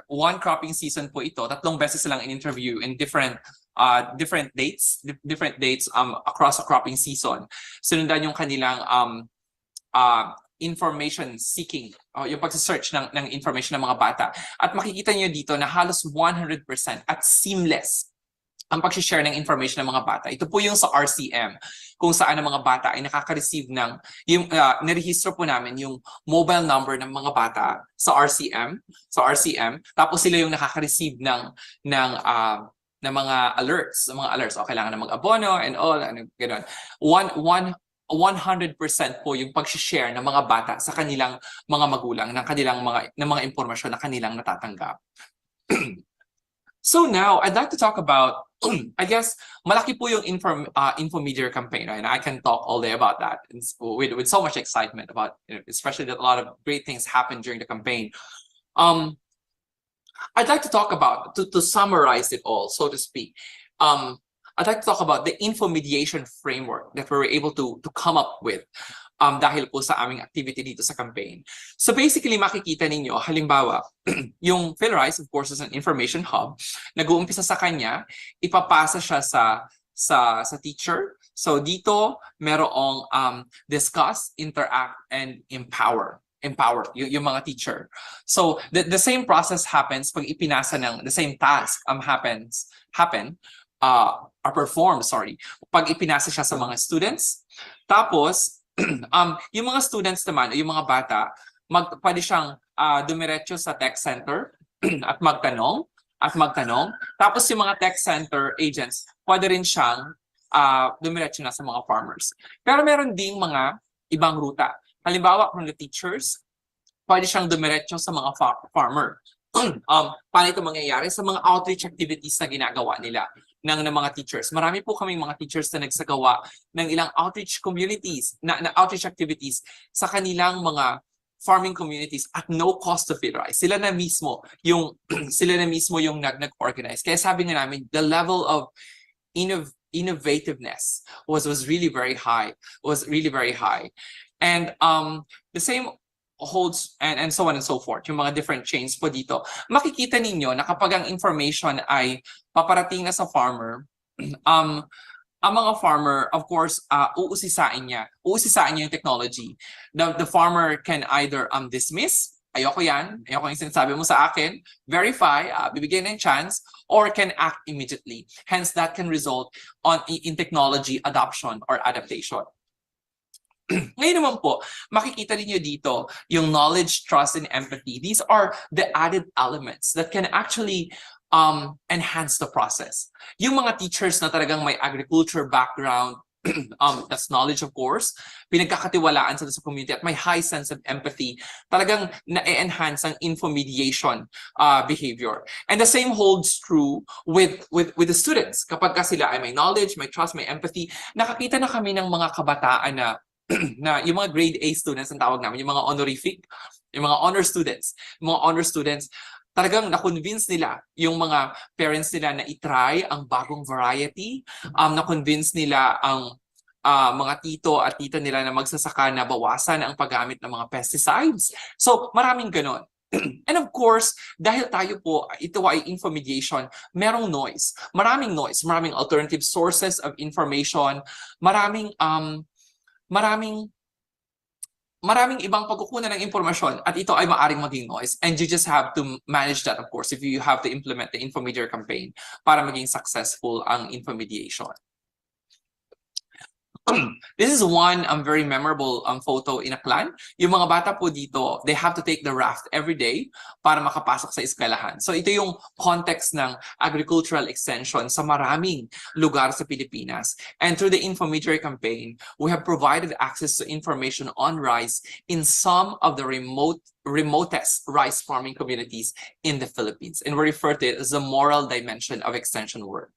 one cropping season po ito. 3 beses silang in-interview in different dates across a cropping season. Sinundan yung kanilang information seeking, yung pag-search ng information ng mga bata. At makikita niyo dito na halos 100% at seamless ang pag-share ng information ng mga bata. Ito po yung sa RCM, kung saan ang mga bata ay nakaka-receive ng, nirehistro po namin yung mobile number ng mga bata sa RCM, tapos sila yung nakaka-receive ng mga alerts, o kailangan na mag-abono and all, gano'n. 100% po yung pag-share ng mga bata sa kanilang mga magulang, ng mga impormasyon na kanilang natatanggap. So now, I'd like to talk about, I guess, malaki po yung infomediary campaign, right? And I can talk all day about that with so much excitement about, especially that a lot of great things happened during the campaign. I'd like to talk about, to summarize it all, so to speak, I'd like to talk about the infomediation framework that we were able to come up with dahil po sa aming activity dito sa campaign. So basically, makikita ninyo, halimbawa, yung PhilRice, of course, is an information hub. Nag-uumpisa sa kanya, ipapasa siya sa teacher. So dito, merong discuss, interact, and empower. empower yung mga teacher. So the same process happens pag ipinasa ng the same task are performed, pag ipinasa siya sa mga students. Tapos yung mga students naman, yung mga bata, pwede siyang dumiretso sa tech center at magtanong. Tapos yung mga tech center agents, pwede rin siyang dumiretso na sa mga farmers. Pero meron ding mga ibang ruta. Halimbawa, from the teachers, pwede siyang dumiretso sa mga farmer. Paano ito mangyayari? Sa mga outreach activities na ginagawa nila ng mga teachers. Marami po kaming mga teachers na nagsagawa ng ilang outreach communities, na outreach activities sa kanilang mga farming communities at no cost to Philrise. Sila na mismo yung nag-organize. Kaya sabi nga namin, the level of innovativeness was really very high. And the same holds and so on and so forth, yung mga different chains po dito. Makikita ninyo na kapag ang information ay paparating na sa farmer, ang mga farmer, of course, uusisain niya yung technology. The farmer can either dismiss, ayoko yung sinasabi mo sa akin, verify, bibigyan ng chance, or can act immediately. Hence, that can result in technology adoption or adaptation. Ngayon naman po, makikita niyo dito yung knowledge, trust, and empathy. These are the added elements that can actually enhance the process. Yung mga teachers na talagang may agriculture background, that's knowledge of course, pinagkakatiwalaan sa community at may high sense of empathy, talagang na-enhance ang infomediation behavior. And the same holds true with the students. Kapag sila ay may knowledge, may trust, may empathy, nakakita na kami ng mga kabataan na yung mga grade A students ang tawag namin, yung mga honorific, yung mga honor students, talagang na-convince nila yung mga parents nila na itry ang bagong variety, na-convince nila ang mga tito at tita nila na magsasaka na bawasan ang paggamit ng mga pesticides. So maraming ganon. And of course, dahil tayo po, ito ay infomediation, maraming alternative sources of information, maraming ibang pagkukunan ng impormasyon at ito ay maaring maging noise, and you just have to manage that, of course, if you have to implement the infomediary campaign para maging successful ang infomediation. This is one very memorable photo in Aklan. Yung mga bata po dito, they have to take the raft every day para makapasok sa eskwelahan. So ito yung context ng agricultural extension sa maraming lugar sa Pilipinas. And through the infomediary campaign, we have provided access to information on rice in some of the remotest rice farming communities in the Philippines. And we refer to it as the moral dimension of extension work.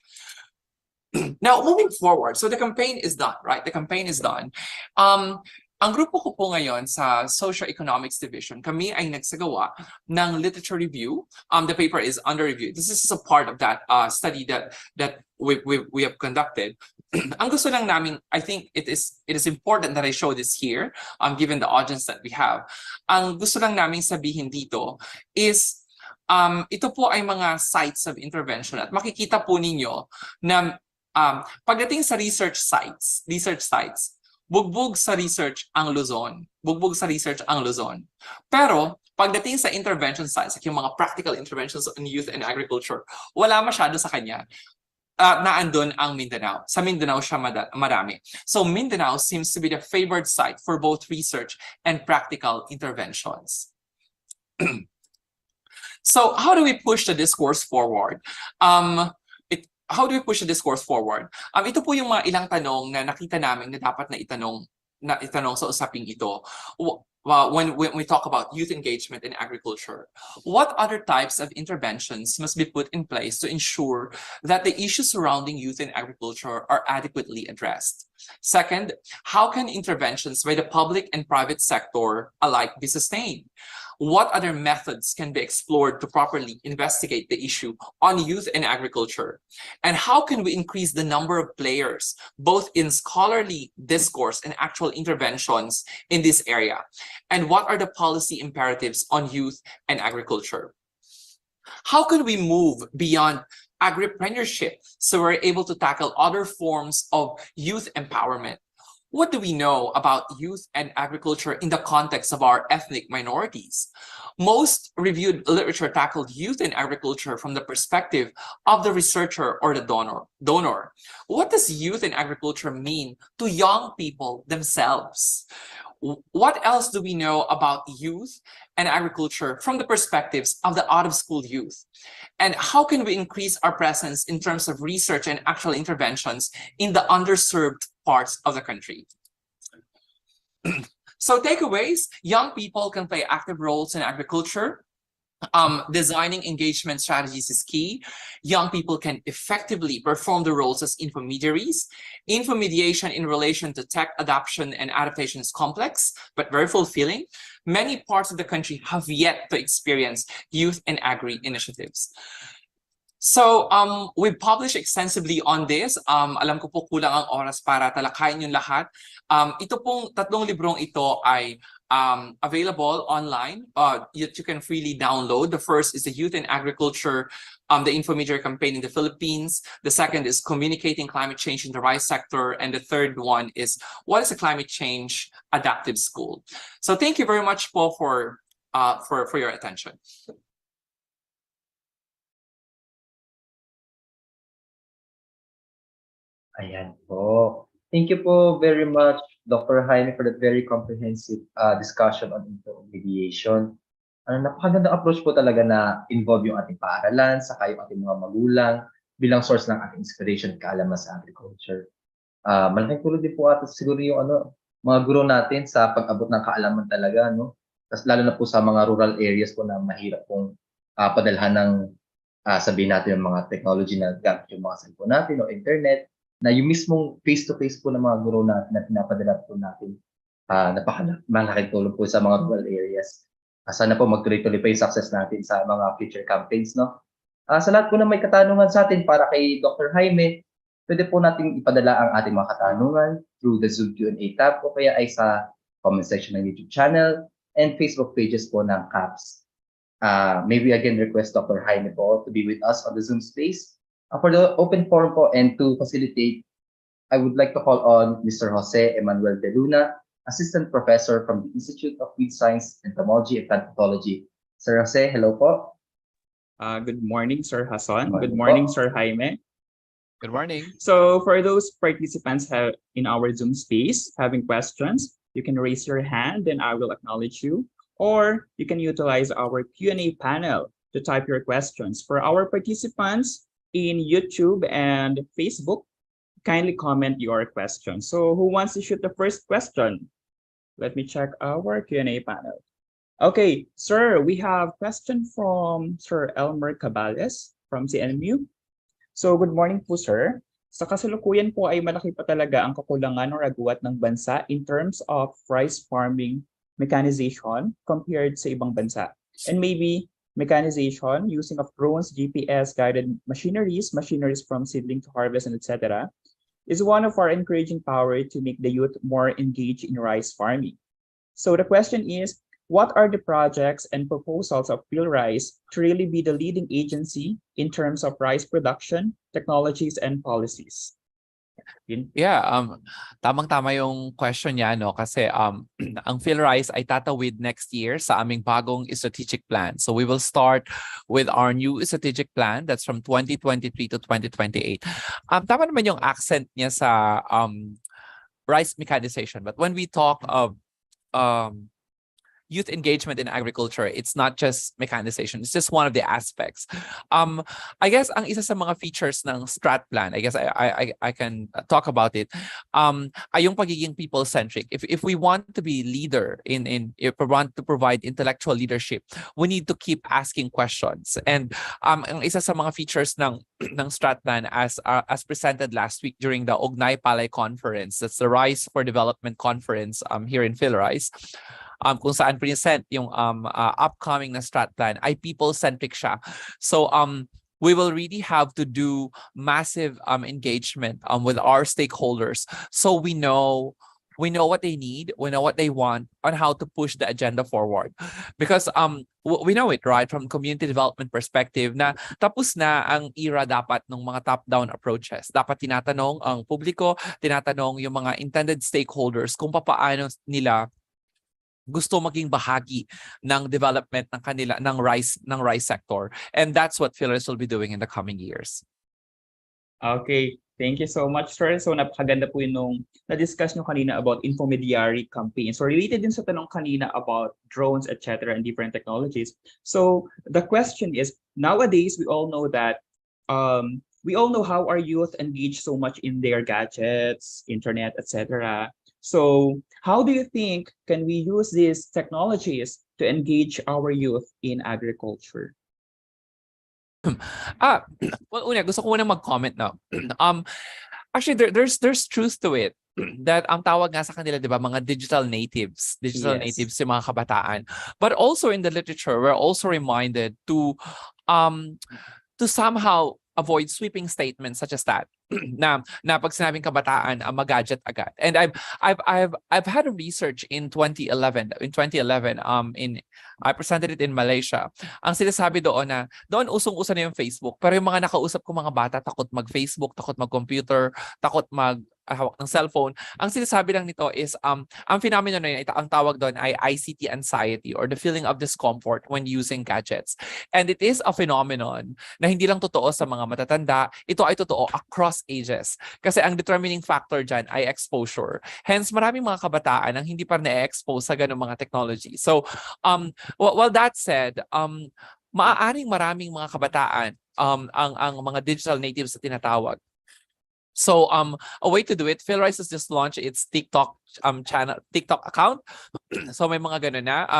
Now, moving forward, so the campaign is done, right? The campaign is done. Ang grupo ko po ngayon sa Socio-Economics Division, kami ay nagsagawa ng literature review. The paper is under review. This is a part of that study that we have conducted. Ang gusto lang namin, I think it is important that I show this here, given the audience that we have. Ang gusto lang namin sabihin dito is, ito po ay mga sites of intervention at makikita po ninyo na pagdating sa research sites, bugbog sa research ang Luzon. Pero pagdating sa intervention sites, like yung mga practical interventions on youth and agriculture, wala masyado sa kanya. Naandun ang Mindanao. Sa Mindanao siya marami. So Mindanao seems to be the favored site for both research and practical interventions. So how do we push the discourse forward? Ito po yung mga ilang tanong na nakita namin na dapat na itanong sa usaping ito. When we talk about youth engagement in agriculture, what other types of interventions must be put in place to ensure that the issues surrounding youth in agriculture are adequately addressed? Second, how can interventions by the public and private sector alike be sustained? What other methods can be explored to properly investigate the issue on youth and agriculture? And how can we increase the number of players, both in scholarly discourse and actual interventions in this area? And what are the policy imperatives on youth and agriculture? How can we move beyond agripreneurship so we're able to tackle other forms of youth empowerment? What do we know about youth and agriculture in the context of our ethnic minorities? Most reviewed literature tackled youth and agriculture from the perspective of the researcher or the donor. What does youth and agriculture mean to young people themselves? What else do we know about youth and agriculture from the perspectives of the out-of-school youth? And how can we increase our presence in terms of research and actual interventions in the underserved parts of the country? So takeaways, young people can play active roles in agriculture. Designing engagement strategies is key. Young people can effectively perform the roles as intermediaries. Infomediation in relation to tech adoption and adaptation is complex, but very fulfilling. Many parts of the country have yet to experience youth and agri initiatives. So, we published extensively on this. Alam ko po kulang ang oras para talakayin yung lahat. Ito pong tatlong librong ito ay available online. You can freely download. The first is the Youth in Agriculture, the Infomedia campaign in the Philippines. The second is Communicating Climate Change in the Rice Sector. And the third one is What is a Climate Change Adaptive School? So thank you very much po for your attention. Ayan po. Thank you po very much, Dr. Jaime, for that very comprehensive discussion on intermediation. Napakagandang approach po talaga na involve yung ating paaralan, saka yung ating mga magulang bilang source ng ating inspiration at kaalaman sa agriculture. Malaking tulong din po ata siguro yung mga guro natin sa pag-abot ng kaalaman talaga, no? Tapos lalo na po sa mga rural areas po na mahirap pong padalhan ng sabihin natin yung mga technology na gamit yung mga cellphone natin o internet, na yung mismong face-to-face po ng mga guro natin na pinapadala po natin, malaking tulong po sa mga rural areas. Sana po magtuloy-tuloy pa yung success natin sa mga future campaigns, no? Sa lahat po na may katanungan sa atin para kay Dr. Jaime, pwede po natin ipadala ang ating mga katanungan through the Zoom Q&A tab o kaya ay sa comment section ng YouTube channel and Facebook pages po ng CAPS. May we again request Dr. Jaime po to be with us on the Zoom space. For the open forum po and to facilitate, I would like to call on Mr. Jose Emmanuel De Luna, Assistant Professor from the Institute of Weed Science, Entomology, and Plant Pathology. Sir Jose, hello po. Good morning, Sir Hassan. Good Good morning morning, Sir Jaime. Good morning. So for those participants in our Zoom space having questions, you can raise your hand and I will acknowledge you. Or you can utilize our Q&A panel to type your questions. For our participants in YouTube and Facebook, kindly comment your question. So who wants to shoot the first question? Let me check our Q&A panel. Okay, sir, we have question from Sir Elmer Cabales from CNMU. So good morning po, sir. Sa kasalukuyan po ay malaki pa talaga ang kakulangan o raguat ng bansa in terms of rice farming mechanization compared sa ibang bansa. And maybe mechanization, using of drones, GPS-guided machineries from seedling to harvest, and etc., is one of our encouraging power to make the youth more engaged in rice farming. So the question is, what are the projects and proposals of PhilRice to really be the leading agency in terms of rice production, technologies, and policies? Yeah, tamang-tama yung question niya, no? Kasi ang PhilRice ay tatawid next year sa aming bagong strategic plan. So we will start with our new strategic plan that's from 2023 to 2028. Tama naman yung accent niya sa rice mechanization. But when we talk of youth engagement in agriculture, it's not just mechanization. It's just one of the aspects. I guess ang isa sa mga features ng strat plan, I guess I can talk about it, ay yung pagiging people-centric. If we want to be leader if we want to provide intellectual leadership, we need to keep asking questions. And ang isa sa mga features ng strat plan as presented last week during the Ugnay Palay Conference, that's the Rice for Development Conference here in PhilRice, kung saan present yung upcoming na strat plan ay people-centric siya. So we will really have to do massive engagement with our stakeholders so we know We know what they need, we know what they want, on how to push the agenda forward. Because we know it, right, from community development perspective, na tapos na ang era dapat ng mga top-down approaches. Dapat tinatanong ang publiko, tinatanong yung mga intended stakeholders kung paano nila gusto maging bahagi ng development ng kanila ng rice sector, and that's what Philippines will be doing in the coming years. Okay, thank you so much, sir. So napakaganda po yun nung na-discuss nyo kanina about intermediary campaign. So related din sa tanong kanina about drones, etc. and different technologies. So the question is, nowadays we all know that we all know how our youth engage so much in their gadgets, internet, etc. So how do you think can we use these technologies to engage our youth in agriculture? Well, una, gusto ko muna mag-comment na. Actually, there's truth to it. That ang tawag nga sa kanila, di ba, mga digital natives Yes. yung mga kabataan. But also in the literature, we're also reminded to somehow avoid sweeping statements such as that. na pag sinabing kabataan, mag-gadget agad. And I've had a research in 2011. I presented it in Malaysia. Ang sinasabi doon na doon usong-uso na yung Facebook, pero yung mga nakausap ko mga bata takot mag-Facebook, takot mag-computer, takot hawak ng cellphone. Ang sinasabi lang nito is ang phenomenon na yun, ang tawag doon ay ICT anxiety, or the feeling of discomfort when using gadgets. And it is a phenomenon na hindi lang totoo sa mga matatanda, ito ay totoo across ages. Kasi ang determining factor dyan ay exposure. Hence, maraming mga kabataan ang hindi pa na-expose sa ganung mga technology. So, well, that said, maaaring maraming mga kabataan ang mga digital natives na tinatawag. So a way to do it, PhilRice has just launched its TikTok channel, TikTok account. So may mga ganun na.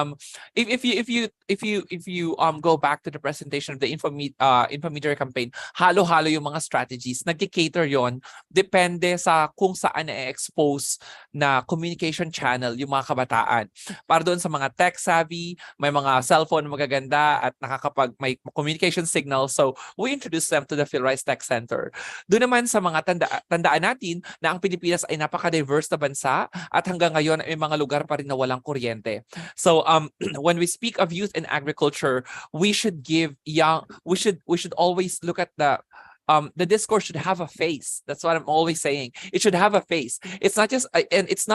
If you go back to the presentation of the intermediary campaign, halo-halo yung mga strategies. Nagki-cater yon depende sa kung saan na-expose na communication channel yung mga kabataan. Para doon sa mga tech savvy, may mga cellphone na magaganda at may communication signal. So we introduce them to the PhilRice Tech Center. Doon naman sa mga tandaan natin na ang Pilipinas ay napaka-diverse na bansa at hanggang ngayon ay mga lugar pa rin na walang kuryente. So when we speak of youth in agriculture, we should always look at the discourse should have a face. That's what I'm always saying. It should have a face. It's not just and it's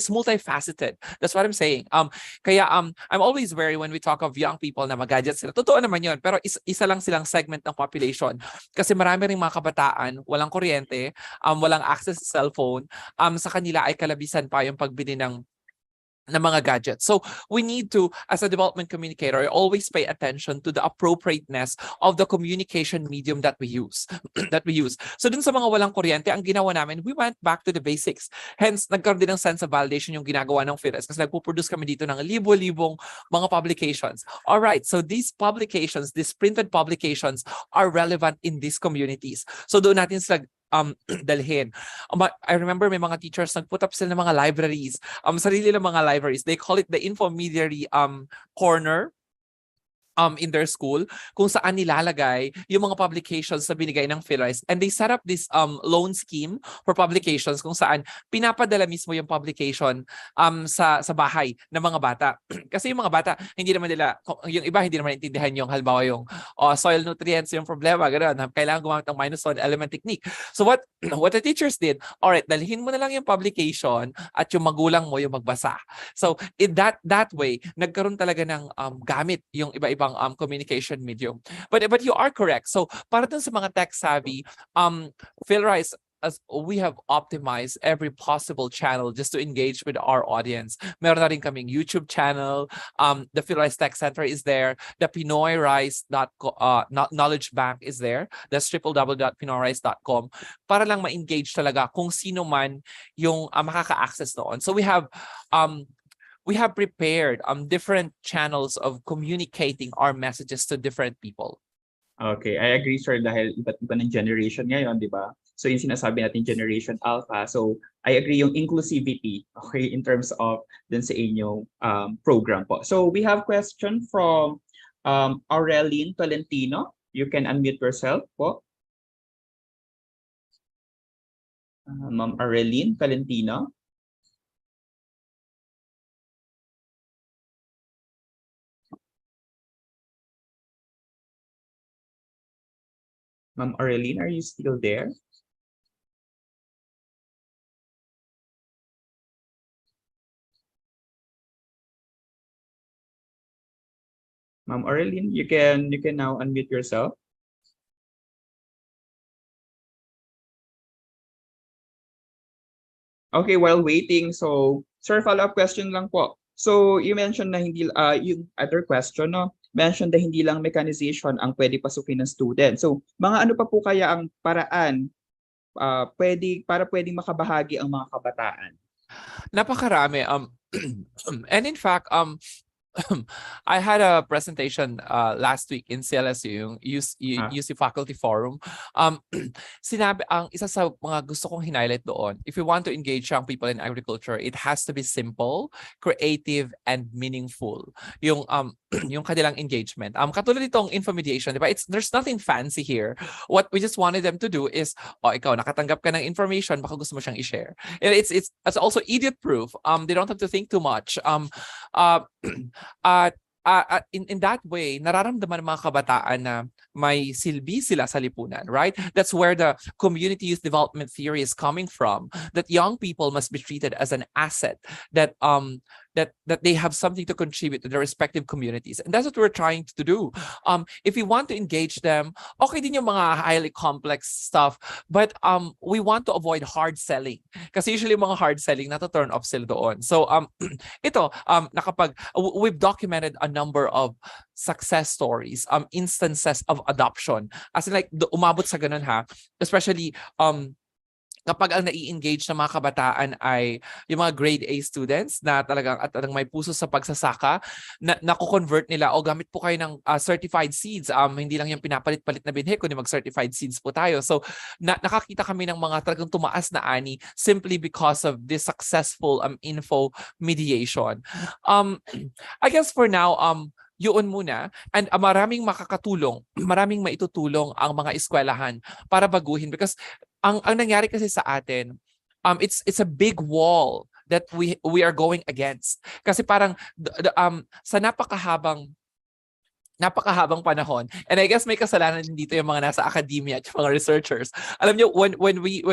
multifaceted. That's what I'm saying. Kaya I'm always wary when we talk of young people na mag-gadgets sila. Totoo naman 'yon, pero isa lang silang segment ng population. Kasi marami ring mga kabataan, walang kuryente, walang access sa cellphone. Sa kanila ay kalabisan pa yung pagbili ng mga gadgets. So we need to, as a development communicator, always pay attention to the appropriateness of the communication medium that we use. So dun sa mga walang kuryente, ang ginawa namin, we went back to the basics. Hence, nagkaroon din ng sense of validation yung ginagawa ng PhilRice kasi nagpo-produce kami dito ng libo-libong mga publications. Alright, so these publications, these printed publications are relevant in these communities. So doon natin sila dalhin. I remember may mga teachers nag-put up sila ng mga libraries, sarili ng mga libraries. They call it the intermediary corner in their school, kung saan nilalagay yung mga publications na binigay ng PhilRice. And they set up this loan scheme for publications kung saan pinapadala mismo yung publication sa bahay ng mga bata. Kasi yung mga bata, hindi naman nila, yung iba hindi naman intindihan yung halimbawa yung soil nutrients yung problema, gano'n. Kailangan gumamit ng -1 element technique. So what the teachers did, alright, dalhin mo na lang yung publication at yung magulang mo yung magbasa. So in that way, nagkaroon talaga ng gamit yung iba-ibang communication medium. But you are correct. So para dun sa mga tech savvy, PhilRice, as we have optimized every possible channel just to engage with our audience. Meron na rin kaming YouTube channel. The PhilRice Tech Center is there. The Knowledge Bank is there. That's www.pinoyrice.com para lang ma-engage talaga kung sino man yung makaka-access doon. So we have prepared different channels of communicating our messages to different people. Okay, I agree, sir, dahil iba't iba ng generation ngayon, di ba? So yung sinasabi natin Generation Alpha. So I agree yung inclusivity, okay, in terms of dun sa inyong program po. So we have question from Aureline Tolentino. You can unmute yourself po. Ma'am Aureline Tolentino. Ma'am Arlene, are you still there? Ma'am Arlene, you can now unmute yourself. Okay, while waiting, so sir, follow-up question lang po. So you mentioned na hindi yung other question no, mentioned na hindi lang mechanization ang pwede pasukin ng student. So mga ano pa po kaya ang paraan pwedeng makabahagi ang mga kabataan? Napakarami. And in fact, I had a presentation last week in CLSU, yung UC Faculty Forum. Sinabi, ang isa sa mga gusto kong highlight doon, if you want to engage young people in agriculture, it has to be simple, creative, and meaningful. Yung yung kanilang engagement. Katulad nitong infomediation, di ba? There's nothing fancy here. What we just wanted them to do is, ikaw, nakatanggap ka ng information, baka gusto mo siyang i-share. And it's also idiot proof. They don't have to think too much. In that way, nararamdaman ng mga kabataan na may silbi sila sa lipunan, right? That's where the community youth development theory is coming from, that young people must be treated as an asset, that they have something to contribute to their respective communities. And that's what we're trying to do. If we want to engage them, okay din yung mga highly complex stuff, but we want to avoid hard selling. Kasi usually mga hard selling, nata-turn off sila doon. So we've documented a number of success stories, instances of adoption. As in like, umabot sa ganun ha, especially kapag ang nai-engage ng mga kabataan ay yung mga grade A students na talagang may puso sa pagsasaka, na-convert nila, gamit po kayo ng certified seeds. Hindi lang yung pinapalit-palit na binhi, kundi mag-certified seeds po tayo. So nakakita kami ng mga talagang tumaas na ani simply because of this successful info mediation. I guess for now, yun muna. And maraming makakatulong, maraming maitutulong ang mga eskwelahan para baguhin, because ang nangyari kasi sa atin, it's a big wall that we are going against. Kasi parang sa napakahabang panahon. And I guess may kasalanan din dito yung mga nasa academia at yung mga researchers. Alam nyo, when we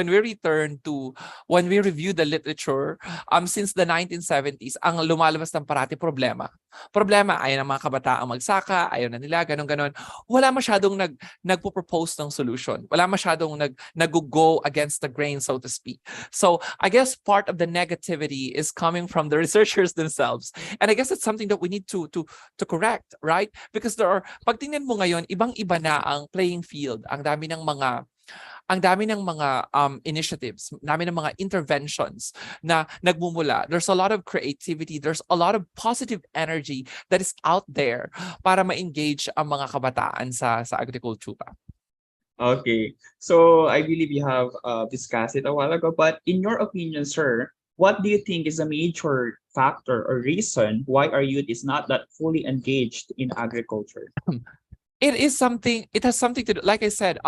review the literature, since the 1970s, ang lumalabas ng parati problema. Ayaw ng mga kabataang magsaka, ayaw na nila, ganon-ganon. Wala masyadong nagpo-propose ng solution. Wala masyadong nag-go against the grain, so to speak. So I guess part of the negativity is coming from the researchers themselves. And I guess it's something that we need to correct, right? Because pag tingnan mo ngayon, ibang-iba na ang playing field. Ang dami ng mga initiatives, dami ng mga interventions na nagmumula. There's a lot of creativity, there's a lot of positive energy that is out there para ma-engage ang mga kabataan sa agrikultura. Okay, so I believe you have discussed it a while ago, but in your opinion, sir, what do you think is a major factor or reason why our youth is not that fully engaged in agriculture? It has something to do, like I said,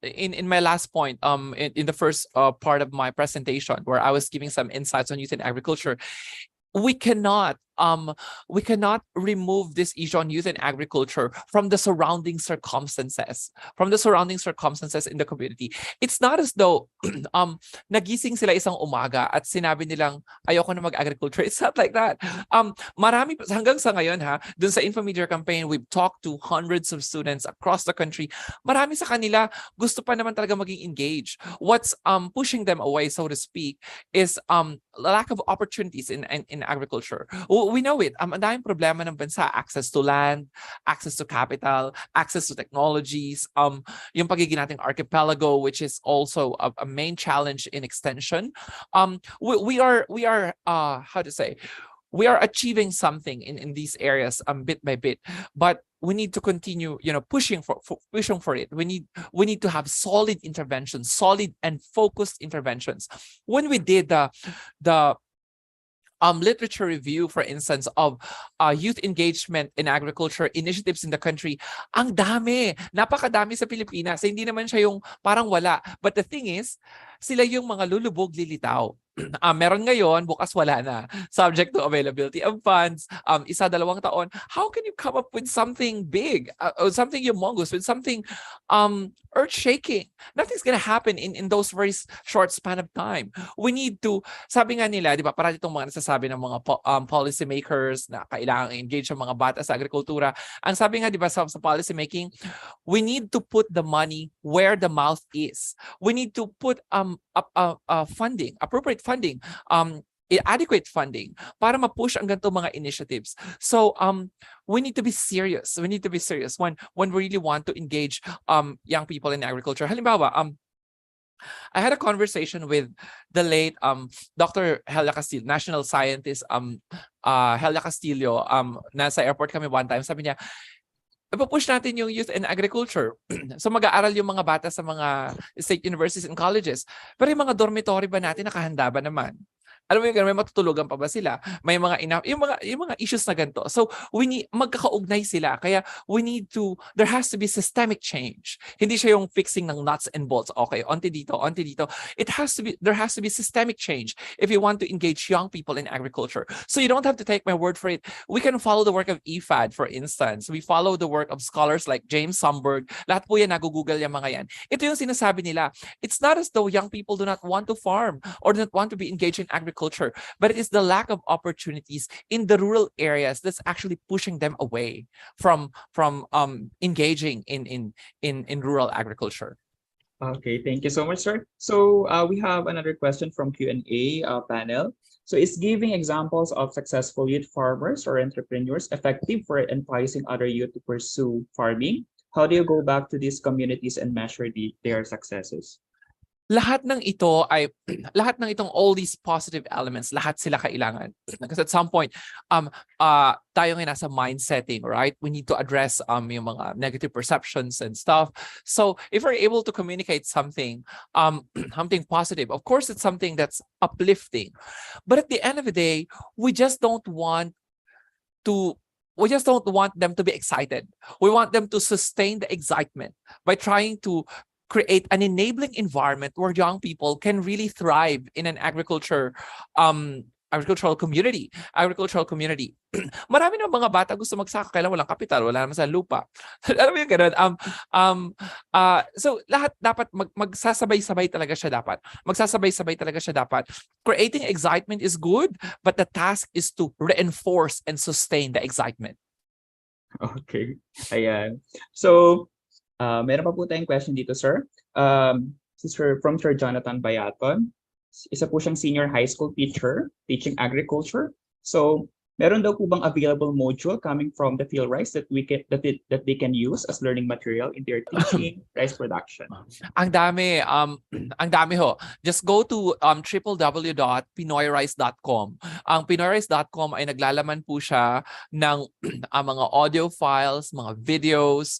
in my last point, in the first part of my presentation, where I was giving some insights on youth in agriculture. We cannot remove this issue on youth and agriculture from the surrounding circumstances, in the community. It's not as though nagising sila isang umaga at sinabi nilang ayoko na mag-agriculture. It's not like that. Marami hanggang sa ngayon dun sa Infomedia campaign, we've talked to hundreds of students across the country. Marami sa kanila gusto pa naman talaga maging engaged. What's pushing them away, so to speak, is lack of opportunities in agriculture. We know it. Ang daming problema ng bansa: access to land, access to capital, access to technologies, yung pagiging nating archipelago, which is also a main challenge in extension. We are how to say, we are achieving something in these areas bit by bit, but we need to continue, pushing for it. We need to have solid interventions, solid and focused interventions. When we did the literature review, for instance, of youth engagement in agriculture initiatives in the country, ang dami, napakadami sa Pilipinas. Hindi naman siya yung parang wala. But the thing is, sila yung mga lulubog lilitaw. meron ngayon, bukas wala na. Subject to availability of funds, isa, 2 taon. How can you come up with something big, or something humongous, with something earth-shaking? Nothing's gonna happen in those very short span of time. We need to, sabi nga nila, di ba, parang itong mga nasasabi ng mga policy makers na kailangan engage ang mga bata sa agrikultura. Ang sabi nga, di ba, sa policy making, we need to put the money where the mouth is. We need to put funding, appropriate funding, adequate funding para ma-push ang ganito mga initiatives. So we need to be serious. We need to be serious when we really want to engage young people in agriculture. Halimbawa, I had a conversation with the late Dr. Helia Castillo, national scientist Helia Castillo. Nasa airport kami one time. Sabi niya, ipapush natin yung youth in agriculture. So mag-aaral yung mga bata sa mga state universities and colleges. Pero yung mga dormitory ba natin, nakahanda ba naman? Alam mo yung may matutulugan pa ba sila? May mga yung mga issues na ganito. So we need, magkakaugnay sila. Kaya there has to be systemic change. Hindi siya yung fixing ng nuts and bolts. Okay, onti dito, onti dito. There has to be systemic change if you want to engage young people in agriculture. So you don't have to take my word for it. We can follow the work of EFAD, for instance. We follow the work of scholars like James Somberg. Lahat po yan, nagugugol yung mga yan. Ito yung sinasabi nila. It's not as though young people do not want to farm or do not want to be engaged in agriculture, but it is the lack of opportunities in the rural areas that's actually pushing them away from engaging in rural agriculture. Okay, thank you so much, sir. So we have another question from Q&A panel. So is giving examples of successful youth farmers or entrepreneurs effective for enticing other youth to pursue farming? How do you go back to these communities and measure their successes? Lahat ng ito ay lahat ng itong all these positive elements, lahat sila kailangan. Because at some point tayo ngayon nasa mind setting, right? We need to address yung mga negative perceptions and stuff. So if we're able to communicate something something positive, of course it's something that's uplifting. But at the end of the day, we just don't want them to be excited. We want them to sustain the excitement by trying to create an enabling environment where young people can really thrive in an agricultural community. Marami ng mga bata gusto magsaka, kailan walang kapital, wala naman sa lupa. Alam mo yung ganun? So lahat dapat magsasabay-sabay talaga siya dapat. Magsasabay-sabay talaga siya dapat. Creating excitement is good, but the task is to reinforce and sustain the excitement. Okay. Ayan. So meron pa po tayong question dito, sir. From Sir Jonathan Bayaton. Isa po siyang senior high school teacher teaching agriculture. So, meron daw po bang available module coming from the field rice that they can use as learning material in their teaching rice production? Ang dami ho. Just go to www.pinoyrice.com. Ang pinoyrice.com ay naglalaman po siya ng mga audio files, mga videos,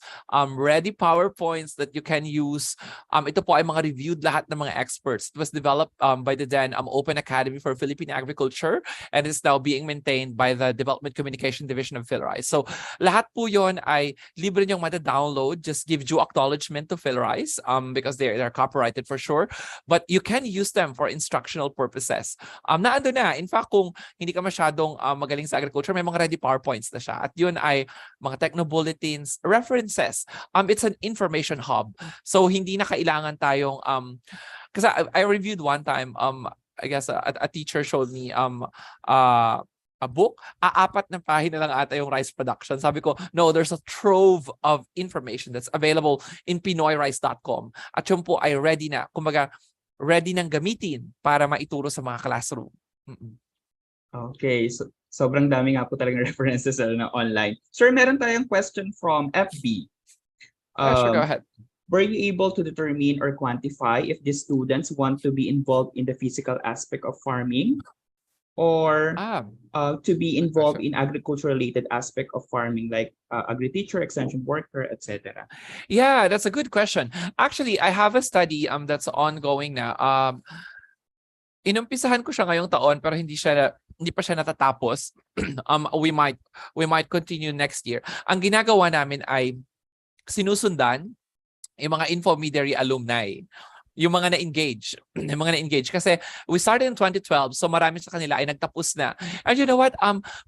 ready PowerPoints that you can use. Ito po ay mga reviewed lahat ng mga experts. It was developed by the then Open Academy for Philippine Agriculture and is now being maintained by the Development Communication Division of PhilRice. So lahat po yon ay libre niyong mata-download. Just give due acknowledgement to PhilRice because they're copyrighted for sure. But you can use them for instructional purposes. Naando na. In fact, kung hindi ka masyadong magaling sa agriculture, may mga ready PowerPoints na siya. At yun ay mga techno-bulletins, references. It's an information hub. So hindi na kailangan tayong kasi I reviewed one time, I guess a teacher showed me a book, 4 na pahina lang ata yung rice production. Sabi ko, no, there's a trove of information that's available in pinoyrice.com. At yun po ay ready na, kumbaga, ready nang gamitin para maituro sa mga classroom. Okay, so sobrang dami nga po talagang references na online. Sir, meron tayong question from FB. Sure, go ahead. Were you able to determine or quantify if the students want to be involved in the physical aspect of farming or to be involved in agriculture-related aspect of farming, like agri-teacher, extension worker, etc.? Yeah, that's a good question. Actually, I have a study that's ongoing na. Inumpisahan ko siya ngayong taon pero hindi pa siya natatapos. We might continue next year. Ang ginagawa namin ay sinusundan yung mga intermediary alumni yung mga na-engage. Yung mga na-engage. Kasi we started in 2012, so marami sa kanila ay nagtapos na. And you know what?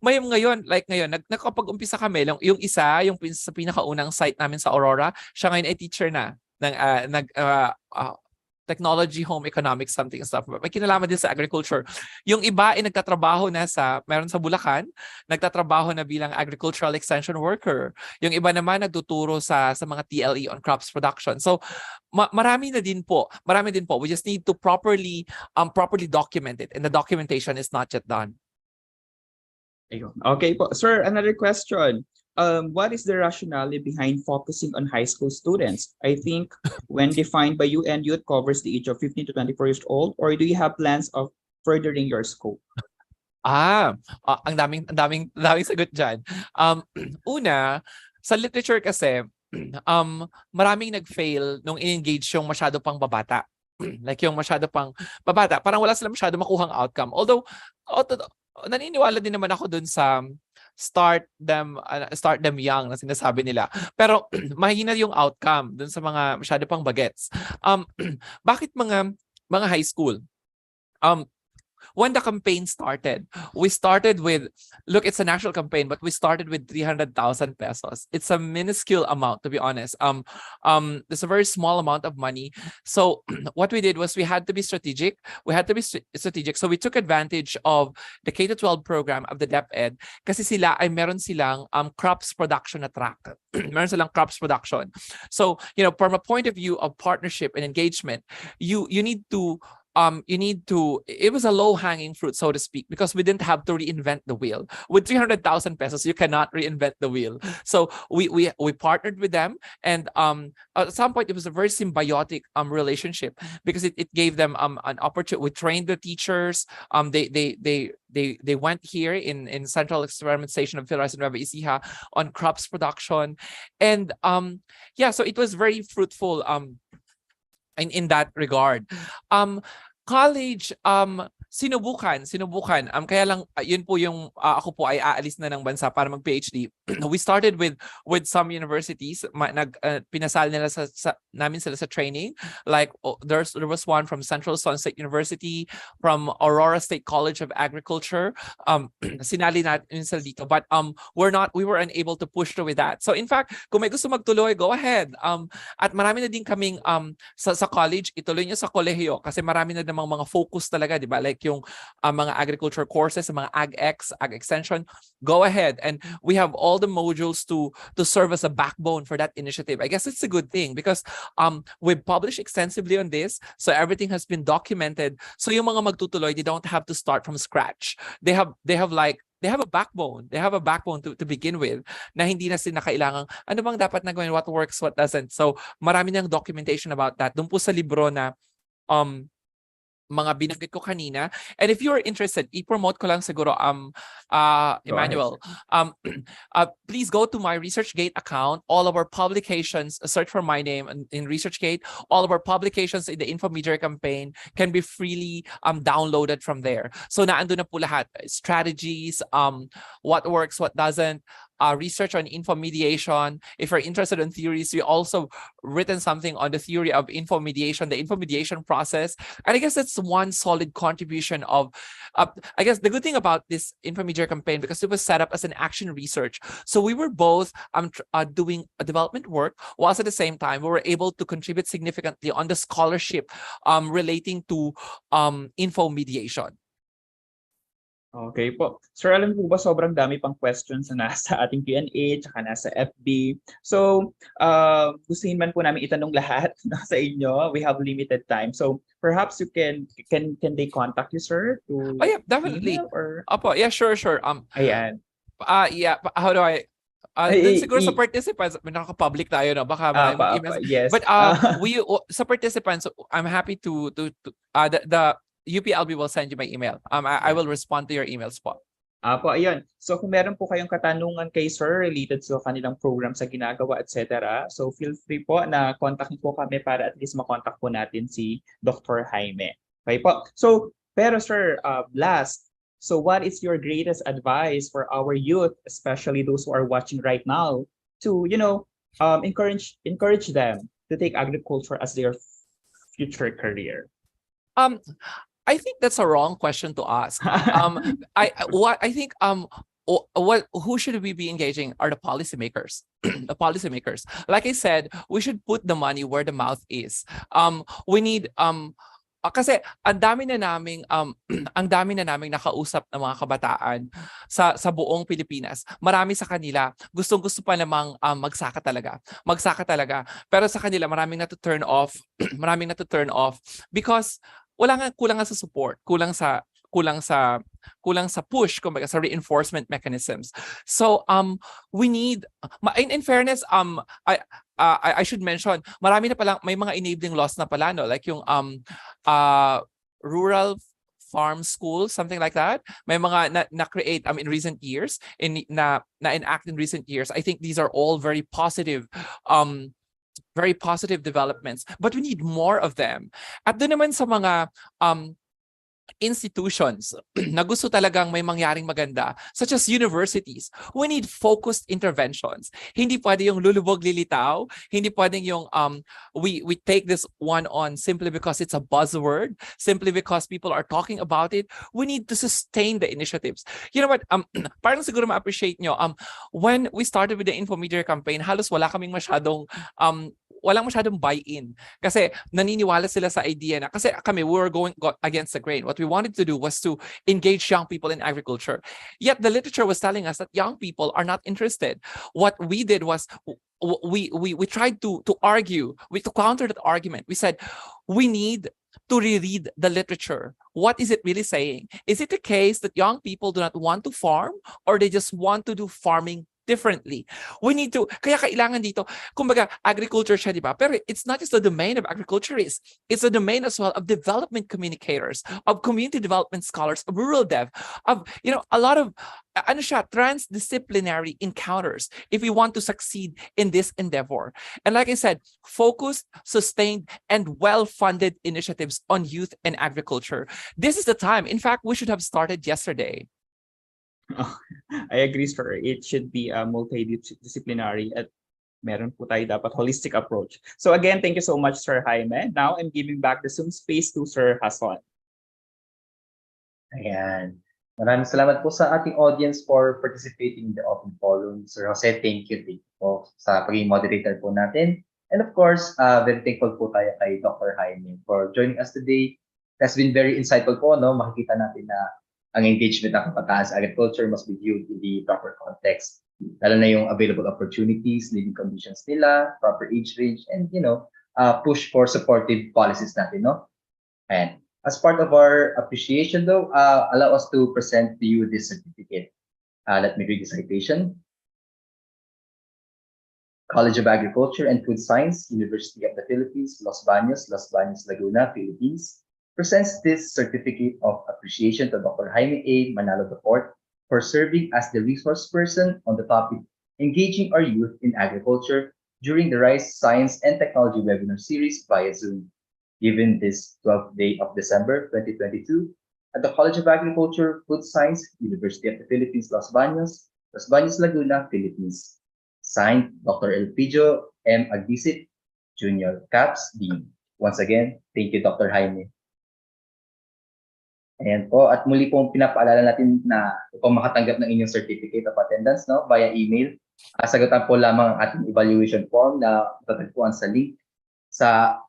May ngayon, like ngayon, nakapag-umpisa kami, yung isa, sa pinakaunang site namin sa Aurora, siya ngayon ay teacher na ng technology, home economics, something stuff. May kinalaman din sa agriculture. Yung iba ay nagtatrabaho na meron sa Bulacan, nagtatrabaho na bilang agricultural extension worker. Yung iba naman nagtuturo sa mga TLE on crops production. So marami din po. We just need to properly document it, and the documentation is not yet done. Ayun. Okay po. Sir, another question. What is the rationale behind focusing on high school students? I think when defined by UN, youth covers the age of 15 to 24 years old, or do you have plans of furthering your scope? Ang daming sagot dyan. Una, sa literature kasi, maraming nag-fail nung in-engage yung masyado pang babata. Like yung masyado pang babata. Parang wala sila masyado makuhang outcome. Although, naniniwala din naman ako dun sa start them young na sinasabi nila. Pero mahina yung outcome dun sa mga masyado pang bagets. Bakit mga high school? When the campaign started, we started with, look, it's a national campaign, but we started with 300,000 pesos. It's a minuscule amount, to be honest. It's a very small amount of money. So what we did was we had to be strategic. So we took advantage of the K-12 program of the DepEd kasi meron silang crops production na track. Meron silang crops production. So, from a point of view of partnership and engagement, you need to it was a low-hanging fruit, so to speak, because we didn't have to reinvent the wheel. With 300,000 pesos, you cannot reinvent the wheel. So we partnered with them, and at some point it was a very symbiotic relationship because it gave them an opportunity. We trained the teachers. They went here in Central Experiment Station of Philrice and Nueva Ecija on crops production, and so it was very fruitful in that regard. College, sinubukan. Kaya lang, yun po yung ako po ay aalis na ng bansa para mag-PhD. We started with some universities. Pinasal nila namin sila sa training. Like there was one from Central Luzon State University, from Aurora State College of Agriculture. Sinali natin sila dito, but we were unable to push through with that. So in fact, kung may gusto magtuloy, go ahead. At marami na din kaming sa college, ituloy nyo sa kolehiyo kasi marami na namang mga focus talaga, di ba? Like yung mga agriculture courses, mga AgX, Ag Extension, go ahead. And we have all the modules to serve as a backbone for that initiative. I guess it's a good thing because we've published extensively on this, so everything has been documented. So yung mga magtutuloy, they don't have to start from scratch. They have a backbone. They have a backbone to begin with na hindi na sila kailangang ano bang dapat na gawin, what works, what doesn't. So marami nang documentation about that. Doon po sa libro na mga binanggit ko kanina. And if you're interested, i-promote ko lang siguro Emmanuel. Please go to my ResearchGate account. All of our publications, search for my name in ResearchGate. All of our publications in the Infomedia campaign can be freely downloaded from there. So naandun na po lahat. Strategies, what works, what doesn't, research on infomediation. If you're interested in theories, we also written something on the theory of infomediation, the infomediation process. And I guess that's one solid contribution of, I guess the good thing about this Infomedia campaign, because it was set up as an action research. So we were both doing a development work, whilst at the same time, we were able to contribute significantly on the scholarship relating to infomediation. Okay po. Sir, alam po ba sobrang dami pang questions na nasa ating Q&A tsaka nasa FB. So, gustuhin man po namin itanong lahat sa inyo. We have limited time. So, perhaps you can they contact you, sir? To yeah, definitely. Or... Opo, yeah, sure. Ayan. Yeah, how do I... dun siguro sa participants, nakaka-public tayo, no? Baka may emails. Yes. But sa participants, I'm happy to the UPLB will send you my email. I will respond to your emails po. Po, ayun. So kung meron po kayong katanungan kay Sir related sa kanilang program sa ginagawa, etc. So feel free po na kontakin po kami para at least makontak po natin si Dr. Jaime. Okay po. So, pero Sir, last, so what is your greatest advice for our youth, especially those who are watching right now, to, encourage them to take agriculture as their future career? I think that's a wrong question to ask. I think who should we be engaging are the policymakers. The policymakers. Like I said, we should put the money where the mouth is. We need kasi ang dami na naming ang dami na naming nakausap ng mga kabataan sa buong Pilipinas. Marami sa kanila gustong-gusto pa namang magsaka talaga. Magsaka talaga. Pero sa kanila maraming na to turn off, maraming na to turn off because kulang nga sa support, kulang sa push, kumbaga sa reinforcement mechanisms. So we need in fairness I should mention marami na palang may mga enabling laws na pala, no, like yung rural farm school, something like that. May mga na create in recent years, na enact in recent years. I think these are all very positive developments, but we need more of them. At doon naman sa mga institutions na gusto talagang may mangyaring maganda, such as universities, we need focused interventions. Hindi pwede yung lulubog lilitaw, hindi pwedeng yung we take this one on simply because it's a buzzword, simply because people are talking about it. We need to sustain the initiatives. You know what, parang siguro ma-appreciate nyo, when we started with the Infomedia campaign, halos walang masyadong buy-in. Kasi naniniwala sila sa idea na, kasi kami, we were going against the grain. What we wanted to do was to engage young people in agriculture. Yet the literature was telling us that young people are not interested. What we did was, we tried to argue, to counter that argument. We said, we need to reread the literature. What is it really saying? Is it the case that young people do not want to farm, or they just want to do farming differently? We need to, kaya kailangan dito, kumbaga, agriculture siya, di ba? Pero it's not just the domain of agriculturists. It's the domain as well of development communicators, of community development scholars, of rural dev, of, a lot of, transdisciplinary encounters if we want to succeed in this endeavor. And like I said, focused, sustained, and well-funded initiatives on youth and agriculture. This is the time. In fact, we should have started yesterday. I agree, sir. It should be a multidisciplinary at meron po tayo dapat holistic approach. So again, thank you so much, Sir Jaime. Now I'm giving back the Zoom space to Sir Hason. Ayan. Maraming salamat po sa ating audience for participating in the open forum. Sir Jose, thank you po sa pagiging moderator po natin. And of course, very thankful po tayo kay Dr. Jaime for joining us today. It has been very insightful po, no? Makikita natin na ang engagement ng kabataan sa agriculture must be viewed in the proper context. Lalo na yung available opportunities, living conditions nila, proper age range, and push for supportive policies natin, no? And as part of our appreciation though, allow us to present to you this certificate. Let me read the citation. College of Agriculture and Food Science, University of the Philippines, Los Baños, Laguna, Philippines, presents this certificate of appreciation to Dr. Jaime A. Manalo IV for serving as the resource person on the topic Engaging Our Youth in Agriculture during the RISE Science and Technology webinar series via Zoom, given this 12th day of December 2022 at the College of Agriculture, Food Science, University of the Philippines, Los Baños, Laguna, Philippines. Signed, Dr. Elpidio M. Agdisit, Junior, CAPS, Dean. Once again, thank you, Dr. Jaime. Ayan po, at muli pong pinapaalala natin na kung makatanggap ng inyong certificate of attendance, no, via email, sagutan po lamang ang ating evaluation form na matatagpuan sa link.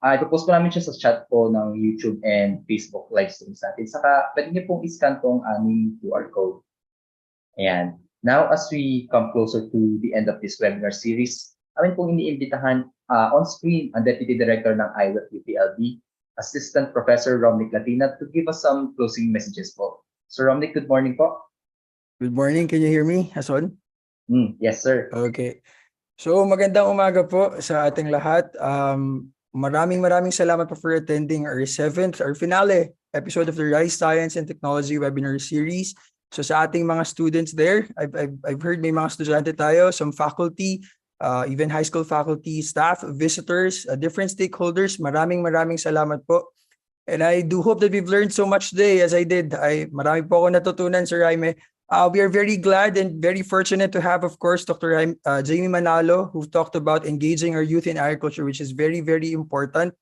Ipopost po namin siya sa chat po ng YouTube and Facebook live streams natin. Saka pwede niyo pong iscan tong aming QR code. Ayan. Now, as we come closer to the end of this webinar series, amin pong iniimbitahan on screen ang Deputy Director ng IWEF UPLB, Assistant Professor Romnick Latina, to give us some closing messages po. Sir Romnick, good morning po. Good morning. Can you hear me, Hason? Yes, sir. Okay. So magandang umaga po sa ating lahat. Maraming salamat po for attending our 7th, our finale episode of the RISE Science and Technology webinar series. So sa ating mga students there, I've heard may mga estudyante tayo, some faculty, even high school faculty, staff, visitors, different stakeholders. Maraming salamat po. And I do hope that we've learned so much today as I did. Marami po ako natutunan, Sir Jaime. We are very glad and very fortunate to have, of course, Dr. Jaime Manalo, who talked about engaging our youth in agriculture, which is very important.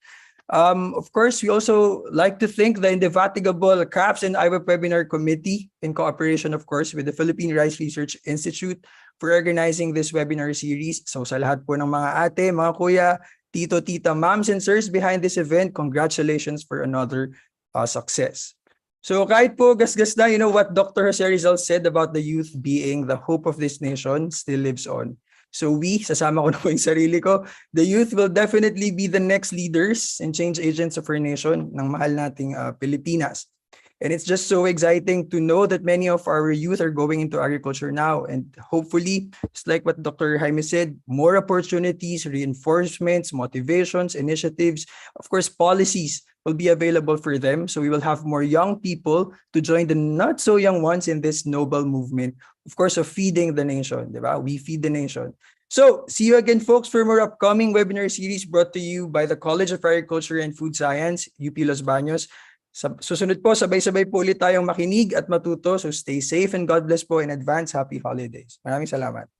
Of course, we also like to thank the Indefatigable CAPS and IWEP Webinar Committee in cooperation, of course, with the Philippine Rice Research Institute for organizing this webinar series. So sa lahat po ng mga ate, mga kuya, tito, tita, moms, and sirs behind this event, congratulations for another success. So kahit po gasgas na, what Dr. Jose Rizal said about the youth being the hope of this nation still lives on. So sasama ko na po yung sarili ko, the youth will definitely be the next leaders and change agents of our nation ng mahal nating Pilipinas. And it's just so exciting to know that many of our youth are going into agriculture now. And hopefully, just like what Dr. Jaime said, more opportunities, reinforcements, motivations, initiatives, of course, policies will be available for them. So we will have more young people to join the not so young ones in this noble movement, of course, of feeding the nation. Diba? We feed the nation. So see you again, folks, for more upcoming webinar series brought to you by the College of Agriculture and Food Science, UP Los Baños. Susunod po, sabay-sabay po ulit tayong makinig at matuto. So stay safe and God bless po in advance. Happy holidays. Maraming salamat.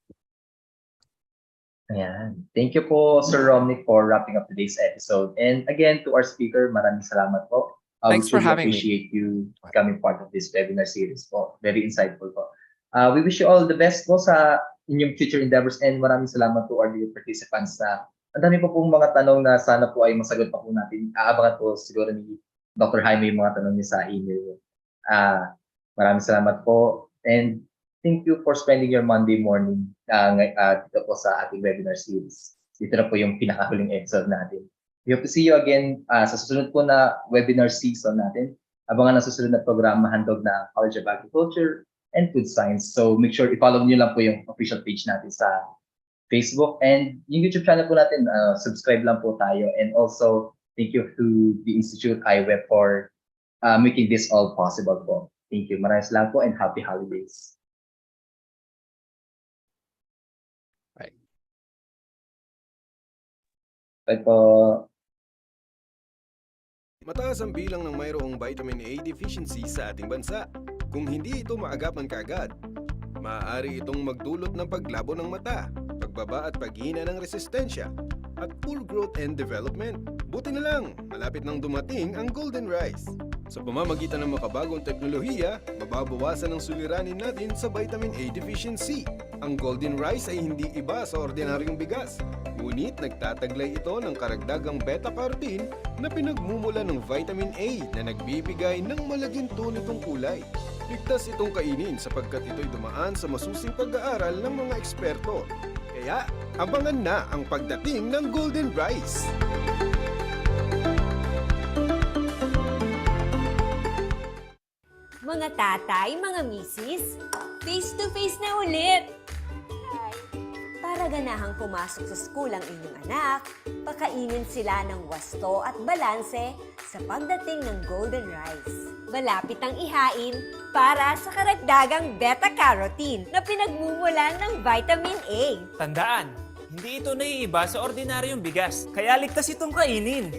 Ayan. Thank you po, Sir Romney, for wrapping up today's episode. And again, to our speaker, maraming salamat po. Thanks for having me. appreciate you becoming part of this webinar series po. Very insightful po. We wish you all the best po sa inyong future endeavors and maraming salamat to our dear participants na ang dami po pong mga tanong na sana po ay masagot pa po natin. Aabangan po siguro ni Dr. Jaime yung mga tanong niya sa email. Maraming salamat po. And thank you for spending your Monday morning dito po sa ating webinar series. Dito na po yung pinakahuling episode natin. We hope to see you again sa susunod po na webinar season natin. Abangan ang susunod na programa handog na College of Agriculture and Food Science. So make sure i-follow niyo lang po yung official page natin sa Facebook and yung YouTube channel po natin. Subscribe lang po tayo. And also, thank you to the Institute IWEP for making this all possible po. Thank you. Maraming salamat po and happy holidays. Bye po. Mataas ang bilang ng mayroong vitamin A deficiency sa ating bansa. Kung hindi ito maagapan kaagad, maaari itong magdulot ng paglabo ng mata, pagbaba at paghina ng resistensya, at poor growth and development. Buti na lang, malapit nang dumating ang golden rice. Sa pamamagitan ng makabagong teknolohiya, mababawasan ang suliranin natin sa vitamin A deficiency. Ang golden rice ay hindi iba sa ordinaryong bigas. Ngunit nagtataglay ito ng karagdagang beta-carotene na pinagmumula ng vitamin A na nagbibigay ng malaginto nitong kulay. Ligtas itong kainin sapagkat ito'y dumaan sa masusing pag-aaral ng mga eksperto. Kaya, abangan na ang pagdating ng golden rice! Mga tatay, mga misis, face-to-face na ulit! Para ganahang pumasok sa school ang inyong anak, pakainin sila ng wasto at balanse sa pagdating ng golden rice. Malapit ang ihain para sa karagdagang beta-carotene na pinagmumulan ng vitamin A. Tandaan, hindi ito naiiba sa ordinaryong bigas, kaya ligtas itong kainin.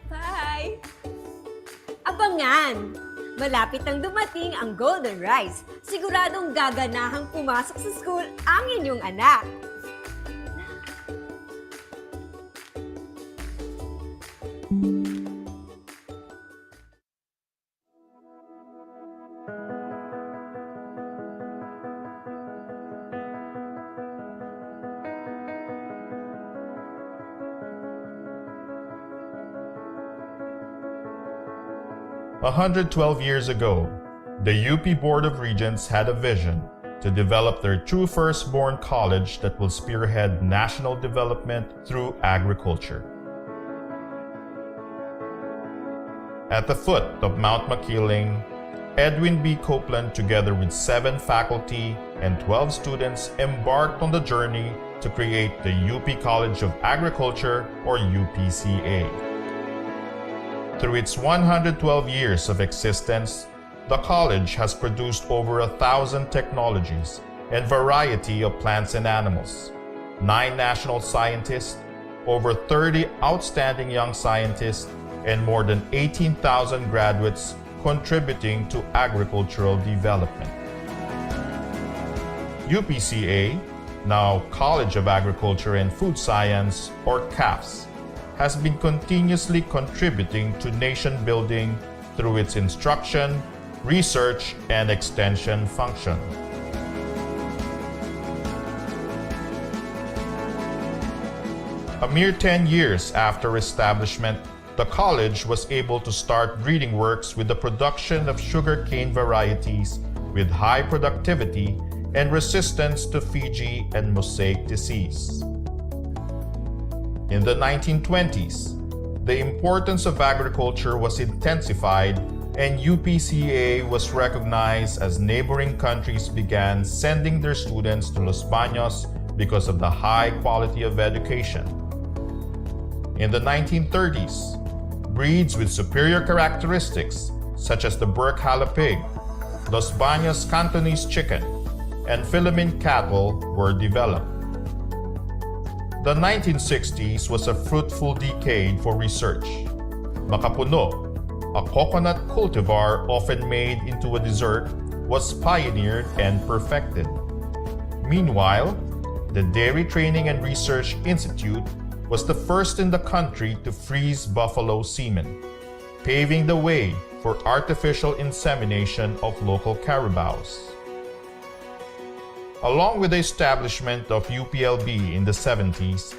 Bye! Abangan! Malapit nang dumating ang golden rice. Siguradong gaganahang pumasok sa school ang inyong anak. A 112 years ago, the UP Board of Regents had a vision to develop their true firstborn college that will spearhead national development through agriculture. At the foot of Mount Makiling, Edwin B. Copeland, together with 7 faculty and 12 students, embarked on the journey to create the UP College of Agriculture, or UPCA. Through its 112 years of existence, the college has produced over 1,000 technologies and variety of plants and animals, 9 national scientists, over 30 outstanding young scientists, and more than 18,000 graduates contributing to agricultural development. UPCA, now College of Agriculture and Food Science, or CAFS, has been continuously contributing to nation building through its instruction, research, and extension function. A mere 10 years after establishment, the college was able to start breeding works with the production of sugarcane varieties with high productivity and resistance to Fiji and mosaic disease. In the 1920s, the importance of agriculture was intensified and UPCA was recognized as neighboring countries began sending their students to Los Baños because of the high quality of education. In the 1930s, breeds with superior characteristics such as the Burke Halapig, Los Baños Cantonese chicken, and Philippine cattle were developed. The 1960s was a fruitful decade for research. Makapuno, a coconut cultivar often made into a dessert, was pioneered and perfected. Meanwhile, the Dairy Training and Research Institute was the first in the country to freeze buffalo semen, paving the way for artificial insemination of local carabaos. Along with the establishment of UPLB in the 70s,